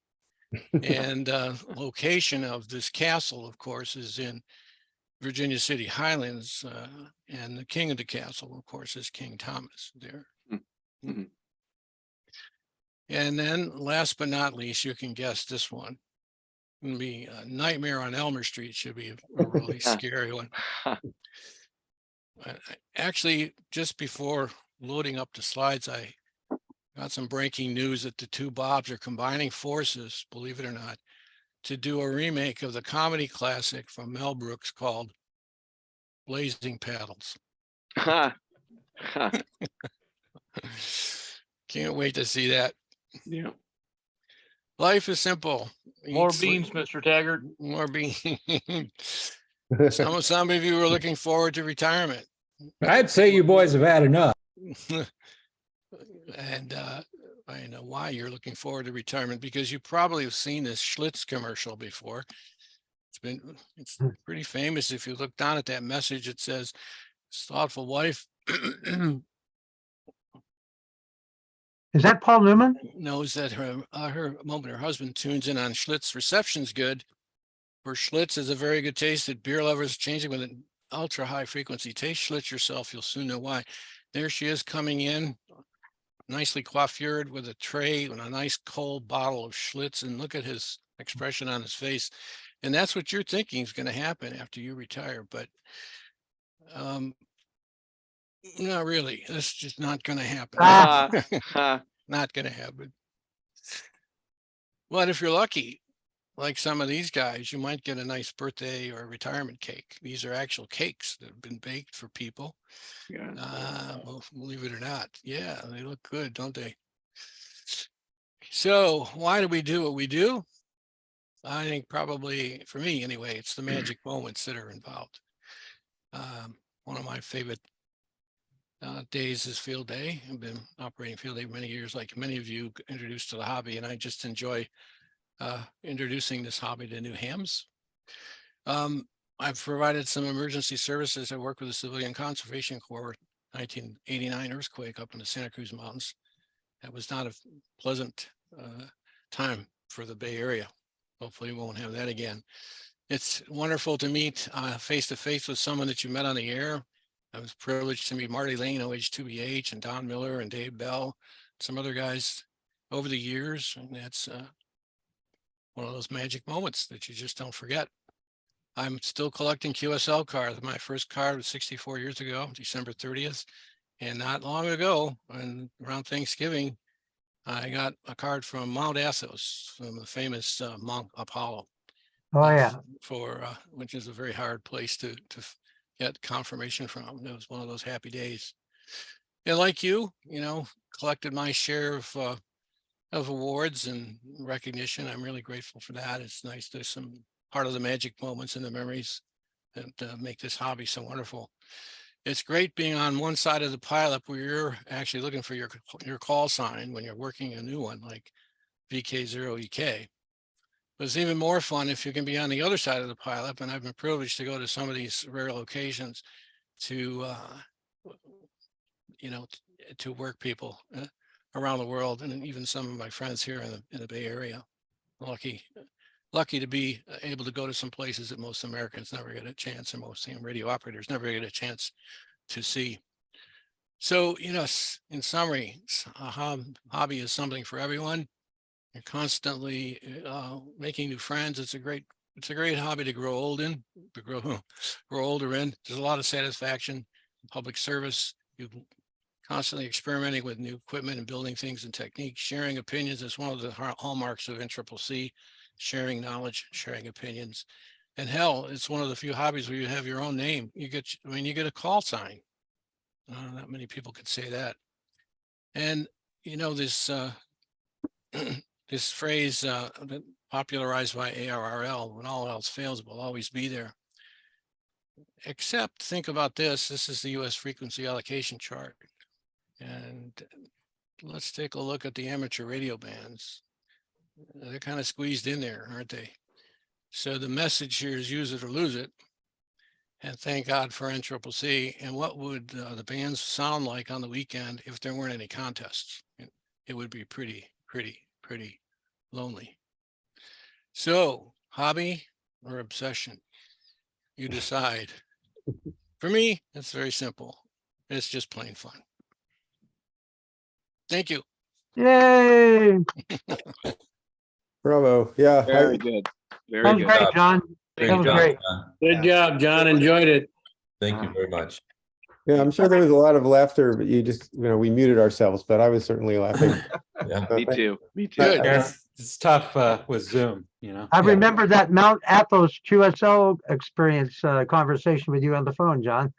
And location of this castle, of course, is in Virginia City Highlands. And the king of the castle, of course, is King Thomas there. Mm-hmm. And then last but not least, you can guess this one. It'll be Nightmare on Elmer Street. Should be a really scary one. Actually, just before loading up the slides, I got some breaking news that the two Bobs are combining forces, believe it or not, to do a remake of the comedy classic from Mel Brooks called Blazing Paddles. Can't wait to see that. Yeah. Life is simple. More beans, Mr. Taggart. More beans. Some of you are looking forward to retirement. I'd say you boys have had enough. And I know why you're looking forward to retirement, because you probably have seen this Schlitz commercial before. It's pretty famous. If you look down at that message, it says, thoughtful wife Is that Paul Newman? knows that her husband tunes in on Schlitz. Reception's good. For Schlitz is a very good taste that beer lovers changing with an ultra high frequency. Taste Schlitz yourself. You'll soon know why. There she is coming in, nicely coiffured with a tray and a nice cold bottle of Schlitz. And look at his expression on his face. And that's what you're thinking is going to happen after you retire. But not really. That's just not going to happen. Not going to happen. But if you're lucky, like some of these guys, you might get a nice birthday or retirement cake. These are actual cakes that have been baked for people. Yeah. Well, believe it or not. Yeah, they look good, don't they? So why do we do what we do? I think probably, for me anyway, it's the magic moments that are involved. One of my favorite days is field day. I've been operating field day many years, like many of you introduced to the hobby, and I just enjoy introducing this hobby to new hams. I've provided some emergency services. I worked with the Civilian Conservation Corps, 1989 earthquake up in the Santa Cruz Mountains. That was not a pleasant time for the Bay Area. Hopefully we won't have that again. It's wonderful to meet face to face with someone that you met on the air. I was privileged to meet Marty Lane, OH2BH, and Don Miller and Dave Bell, some other guys over the years. And that's one of those magic moments that you just don't forget. I'm still collecting QSL cards. My first card was 64 years ago, December 30th. And not long ago, and around Thanksgiving, I got a card from Mount Athos, from the famous monk Apollo. Oh, yeah. Which is a very hard place to get confirmation from. It was one of those happy days. And like you know, collected my share of awards and recognition. I'm really grateful for that. It's nice. There's some part of the magic moments and the memories that make this hobby so wonderful. It's great being on one side of the pileup where you're actually looking for your call sign when you're working a new one, like VK0EK. But it's even more fun if you can be on the other side of the pileup. And I've been privileged to go to some of these rare locations to, to work people around the world, and even some of my friends here in the Bay Area. Lucky to be able to go to some places that most Americans never get a chance, and most radio operators never get a chance to see. So, in summary, a hobby is something for everyone. You're constantly making new friends. It's a great hobby to grow old in, to grow older in. There's a lot of satisfaction, public service. You constantly experimenting with new equipment and building things and techniques. Sharing opinions is one of the hallmarks of NCCC. Sharing knowledge, sharing opinions, and hell, it's one of the few hobbies where you have your own name. You get a call sign. Not many people could say that. And this this phrase popularized by ARRL, when all else fails, it will always be there. Except think about this. This is the U.S. frequency allocation chart, and let's take a look at the amateur radio bands. They're kind of squeezed in there, aren't they? So the message here is use it or lose it. And thank God for NCCC. And what would the bands sound like on the weekend if there weren't any contests? It would be pretty lonely. So hobby or obsession? You decide. For me, it's very simple. It's just plain fun. Thank you. Yay. Bravo. Yeah. Very good. That Very was good. great, John. That was great. Good job, John. Enjoyed it. Thank you very much. Yeah, I'm sure there was a lot of laughter, but you just, we muted ourselves, but I was certainly laughing. Yeah. Me too. Me too. Good. It's tough with Zoom, I remember that Mount Athos QSL experience conversation with you on the phone, John.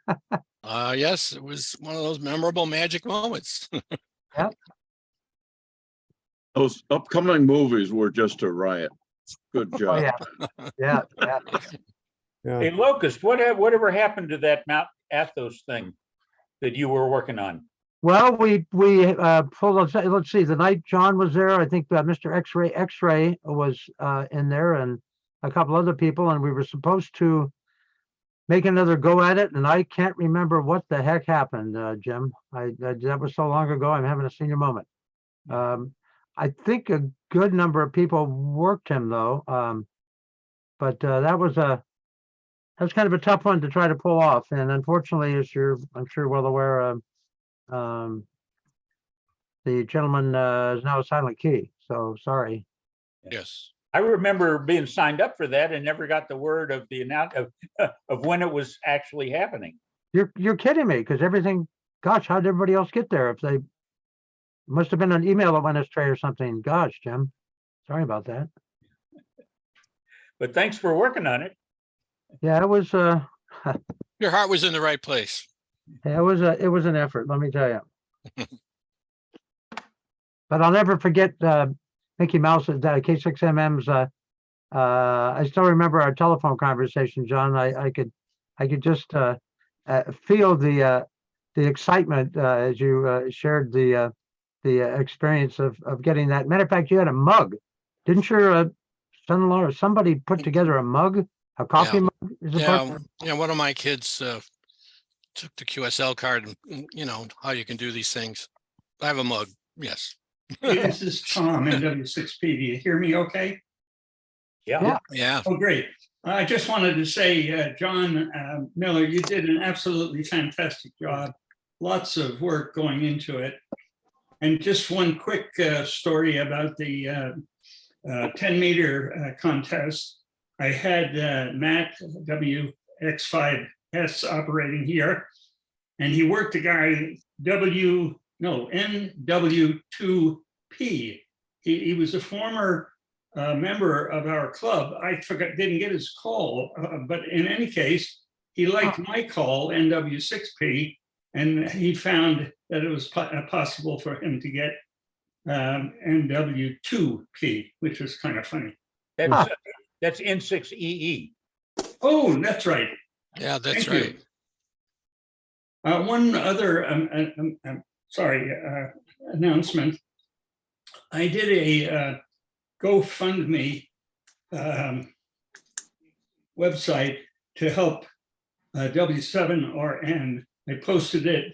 Yes, it was one of those memorable magic moments. Yeah. Those upcoming movies were just a riot. Good job. Yeah. Hey, Locust, whatever happened to that Mount Athos thing that you were working on? Well, we pulled. Let's see. The night John was there, I think Mr. X-Ray was in there, and a couple other people, and we were supposed to make another go at it, and I can't remember what the heck happened, Jim. That was so long ago. I'm having a senior moment. I think a good number of people worked him though, but that was kind of a tough one to try to pull off. And unfortunately, as I'm sure well aware, the gentleman is now a silent key. So sorry. Yes. I remember being signed up for that and never got the word of the of when it was actually happening. You're kidding me, because everything. Gosh, how did everybody else get there? If they must have been an email that went astray or something. Gosh, Jim, sorry about that. But thanks for working on it. Yeah, it was. Your heart was in the right place. It was an effort, let me tell you. But I'll never forget Mickey Mouse's K6MM's. I still remember our telephone conversation, John. I could just feel the excitement as you shared the experience of getting that. Matter of fact, you had a mug. Didn't your son-in-law or somebody put together a mug, a coffee mug? Is it part- Yeah, one of my kids took the QSL card and you know how you can do these things. I have a mug. Yes. This is Tom, NW6P. Do you hear me okay? Yeah. Yeah. Oh, great. I just wanted to say, John Miller, you did an absolutely fantastic job. Lots of work going into it. And just one quick story about the 10-meter contest. I had Matt WX5S operating here, and he worked a guy NW2P. He was a former member of our club. I didn't get his call, but in any case, he liked my call, NW6P, and he found that it was possible for him to get NW2P, which was kind of funny. That's N6EE. Oh, that's right. Yeah, that's Thank right. you. One other, announcement. I did a GoFundMe website to help W7RN. I posted it.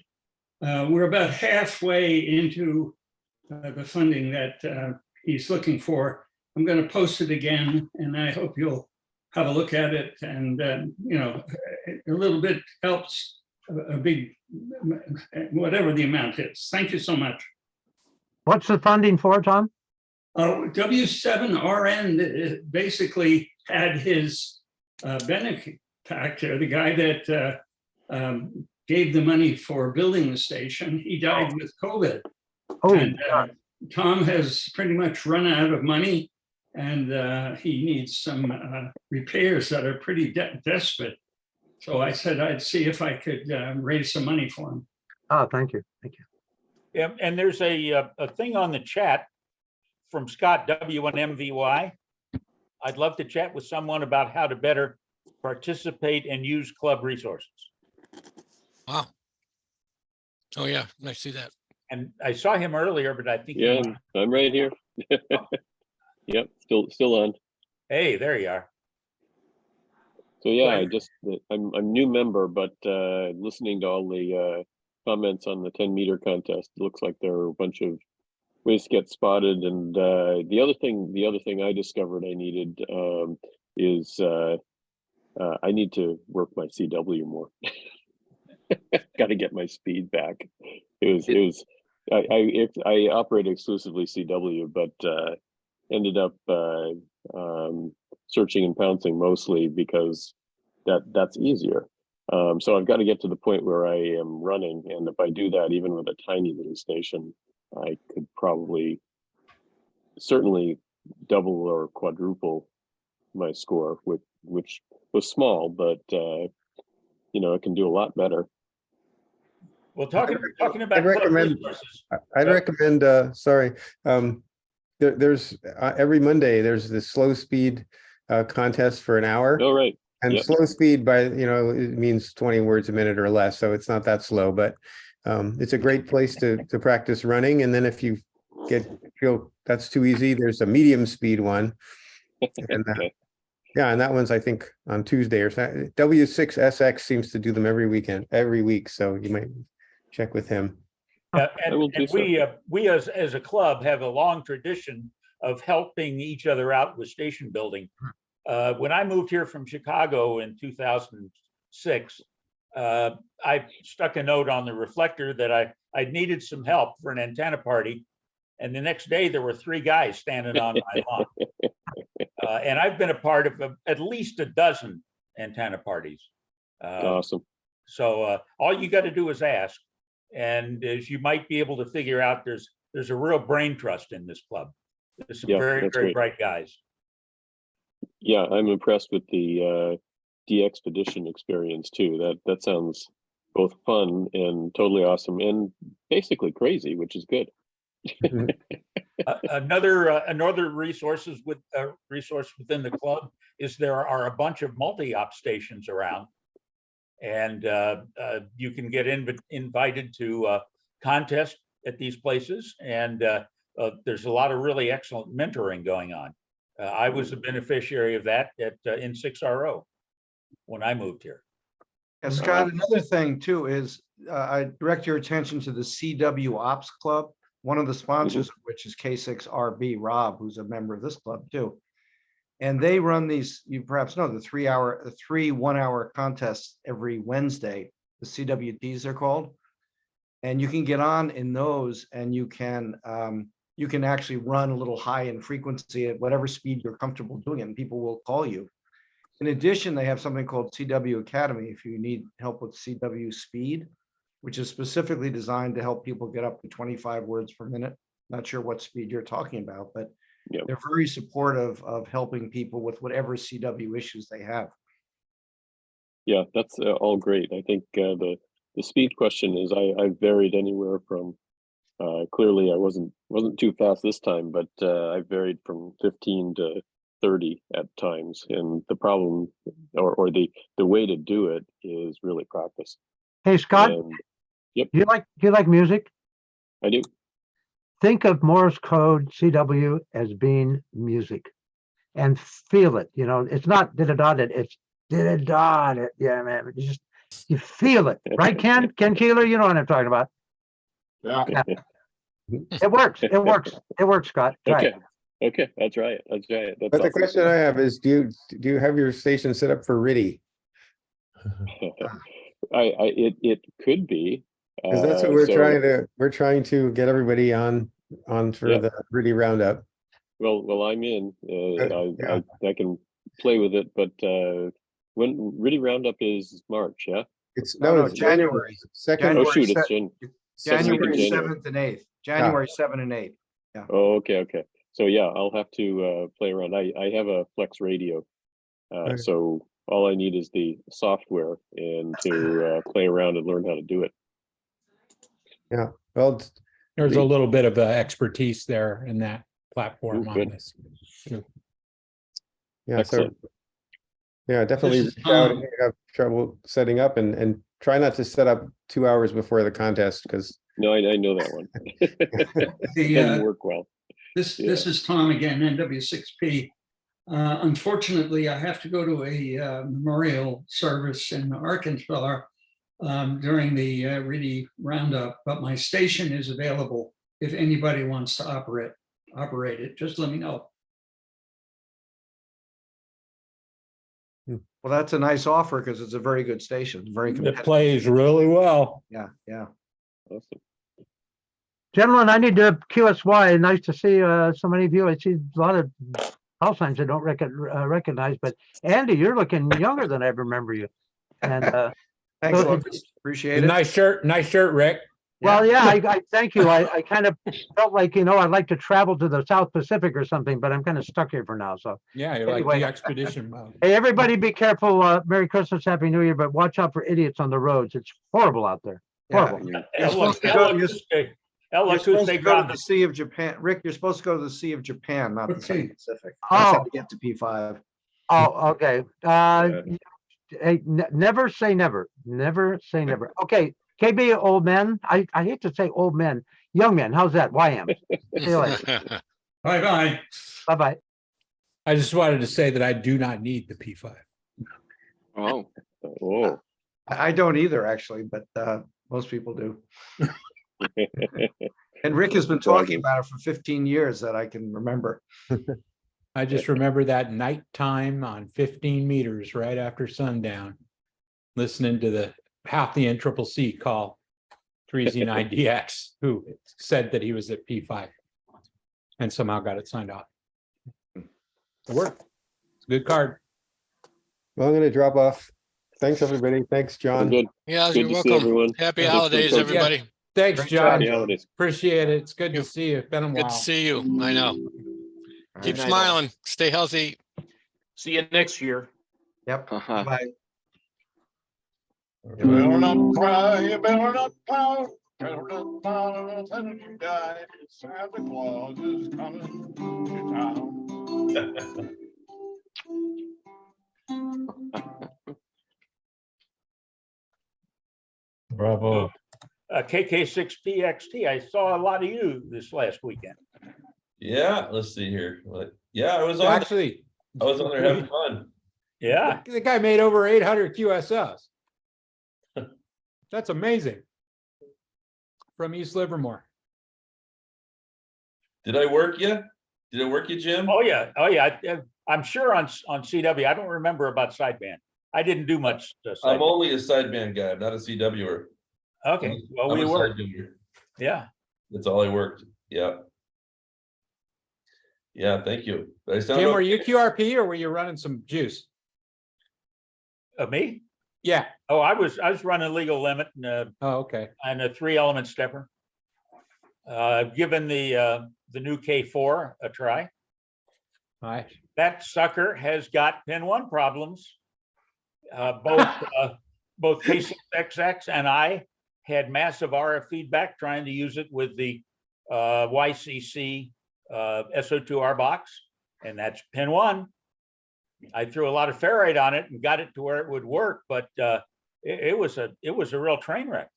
We're about halfway into the funding that he's looking for. I'm going to post it again, and I hope you'll have a look at it. And you know, a little bit helps a big, whatever the amount is. Thank you so much. What's the funding for, Tom? W7RN basically had his benefactor, the guy that gave the money for building the station. He died with COVID. Oh, and Tom has pretty much run out of money, and he needs some repairs that are pretty desperate. So I said I'd see if I could raise some money for him. Oh, thank you. Thank you. Yeah, and there's a thing on the chat from Scott W1MVY. I'd love to chat with someone about how to better participate and use club resources. Wow. Oh yeah, I see that. And I saw him earlier, but I think he Yeah, might- I'm right here. Yep, still on. Hey, there you are. So yeah, I'm new member, but listening to all the comments on the 10-meter contest, it looks like there are a bunch of ways to get spotted. And the other thing I discovered I needed is I need to work my CW more. Got to get my speed back. I operate exclusively CW, but ended up searching and pouncing mostly because that's easier. So I've got to get to the point where I am running, and if I do that, even with a tiny little station, I could probably certainly double or quadruple my score, which was small, but you know, it can do a lot better. Well, talking about I'd recommend. I'd recommend. Sorry, there's every Monday there's this slow speed contest for an hour. Oh, right. And Yep. slow speed by it means 20 words a minute or less, so it's not that slow. But it's a great place to practice running. And then if you feel that's too easy, there's a medium speed one. And Okay. yeah, and that one's I think on Tuesday or Saturday. W6SX seems to do them every week. So you might check with him. And we as a club have a long tradition of helping each other out with station building. When I moved here from Chicago in 2006, I stuck a note on the reflector that I needed some help for an antenna party. And the next day there were 3 guys standing on my lawn. And I've been a part of at least a dozen antenna parties. Awesome. So all you got to do is ask. And as you might be able to figure out, there's a real brain trust in this club. There's some very that's very great. bright guys. Yeah, I'm impressed with the de-expedition experience too. That sounds both fun and totally awesome, and basically crazy, which is good. Another resource within the club is there are a bunch of multi-op stations around. And you can get invited to contests at these places. And there's a lot of really excellent mentoring going on. I was a beneficiary of that at N6RO when I moved here. And Scott, another thing too is I direct your attention to the CW Ops Club, one of the sponsors of which is K6RB Rob, who's a member of this club too. And they run these, you perhaps know, the 3 one-hour contests every Wednesday, the CWTs are called. And you can get on in those and you can actually run a little high in frequency at whatever speed you're comfortable doing it, and people will call you. In addition, they have something called CW Academy if you need help with CW speed, which is specifically designed to help people get up to 25 words per minute. Not sure what speed you're talking about, but they're very supportive of helping people with whatever CW issues they have. Yeah, that's all great. I think the speed question is I varied anywhere from clearly I wasn't too fast this time, but I varied from 15 to 30 at times, and the problem or the way to do it is really practice. Hey, Scott. And, yep, Do you like music? I do. Think of Morse code CW as being music, and feel it. You know, it's not did-a-dot-it, it's did-a-dot-it. Yeah, man, you feel it, right, Ken Keeler? You know what I'm talking about. Yeah. It works. It works. It works, Scott. Try it. Okay, that's right. That's right. That's But the awesome. question I have is, do you have your station set up for RTTY? It could be. Because that's what we're trying to get everybody on for the RTTY roundup. Well, I'm in. I can play with it, but when RTTY roundup is March, yeah. It's January. Second. Oh shoot, it's January 7th and 8th. January 7 and 8. Yeah. Oh, okay. So yeah, I'll have to play around. I have a Flex radio, so all I need is the software and to play around and learn how to do it. Yeah, well, there's a little bit of expertise there in that platform on this. Yeah, excellent. So yeah, definitely reach out if you have trouble setting up, and try not to set up 2 hours before the contest, because no, I know that one. It doesn't work well. This is Tom again, NW6P. Unfortunately, I have to go to a memorial service in Arkansas during the RTTY roundup, but my station is available if anybody wants to operate it. Just let me know. Well, that's a nice offer because it's a very good station. Very competitive. It plays really well. Yeah. Awesome. Gentlemen, I need to QSY. Nice to see so many of you. I see a lot of call signs I don't recognize, but Andy, you're looking younger than I remember you. And thanks, Lucas. Appreciate it. Nice shirt, Rick. Well, yeah, I thank you. I kind of felt like, I'd like to travel to the South Pacific or something, but I'm kind of stuck here for now. So yeah, you're anyway, like the expedition mode. Hey, everybody, be careful. Merry Christmas, Happy New Year, but watch out for idiots on the roads. It's horrible out there. Horrible. You're supposed to go to the Sea of Japan. Rick, you're supposed to go to the Sea of Japan, not the South Pacific. That's how to get to P5. Oh, okay. Hey, never say never. Never say never. Okay, KB, old men. I hate to say old men. Young men, how's that? YM. See you later. Bye-bye. Bye-bye. I just wanted to say that I do not need the P5. Oh. I don't either, actually, but most people do. And Rick has been talking about it for 15 years that I can remember. I just remember that nighttime on 15 meters right after sundown, listening to the half the NCCC call 3Z9DX, who said that he was at P5 and somehow got it signed off. It worked. It's a good card. Well, I'm going to drop off. Thanks, everybody. Thanks, John. Good. Yeah, Good you're to welcome. see everyone. Happy holidays, everybody. Yeah. Thanks, Great John. job. Appreciate it. It's good to see you. It's been a while. Good to see you. I know. Keep Good night, smiling. Stay healthy. See you next year. Yep. Bye. You better not cry, you better not pout, better not pout, and you die. Santa Claus is coming to town. Bravo. KK6PXT. I saw a lot of you this last weekend. Yeah, let's see here. Yeah, I was on. Actually, I was on there having fun. Yeah. the guy made over 800 QSLs. That's amazing. From East Livermore. Did I work you? Did it work you, Jim? Oh yeah. I'm sure on CW. I don't remember about sideband. I didn't do much. I'm only a sideband guy. I'm not a CWer. Okay. Well, I'm we a worked. sidebander. Yeah. That's all I worked. Yeah. Yeah, thank you. Did I sound Jim, okay? were you QRP or were you running some juice? Me? Yeah. Oh, I was running legal limit and okay. And a 3-element stepper. Given the new K4 a try. Right. That sucker has got pin 1 problems. Both K6XX and I had massive RF feedback trying to use it with the YCC SO2R box, and that's pin 1. I threw a lot of ferrite on it and got it to where it would work, but it was a real train wreck.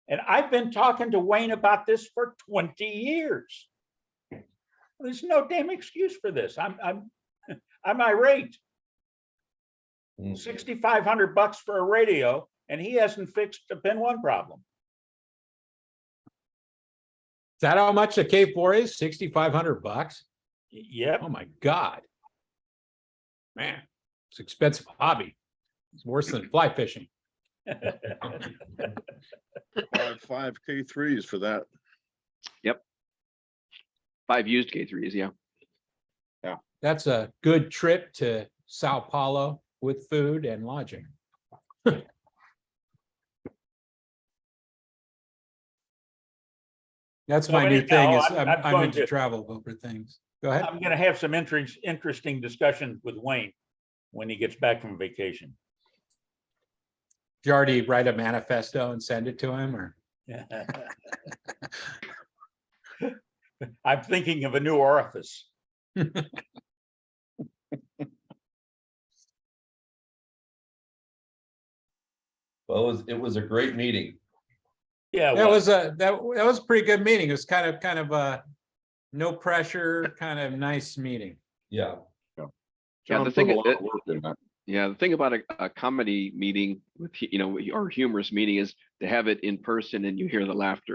And I've been talking to Wayne about this for 20 years. There's no damn excuse for this. I'm irate. $6,500 for a radio, and he hasn't fixed the pin 1 problem. Is that how much the K4 is? $6,500? Yep. Oh my God. Man, it's an expensive hobby. It's worse than fly fishing. 5 K3s for that. Yep. 5 used K3s, yeah. Yeah. That's a good trip to Sao Paulo with food and lodging. That's So my new thing anyhow, is I'm I'm going into to- travel over things. Go ahead. I'm going to have some interesting discussions with Wayne when he gets back from vacation. Did you already write a manifesto and send it to him, or? I'm thinking of a new orifice. Well, it was a great meeting. Yeah, That was a a pretty good meeting. It was kind of a no pressure, kind of nice meeting. Yeah. Yeah, the thing, yeah, the thing about a comedy meeting with, or humorous meeting is to have it in person and you hear the laughter.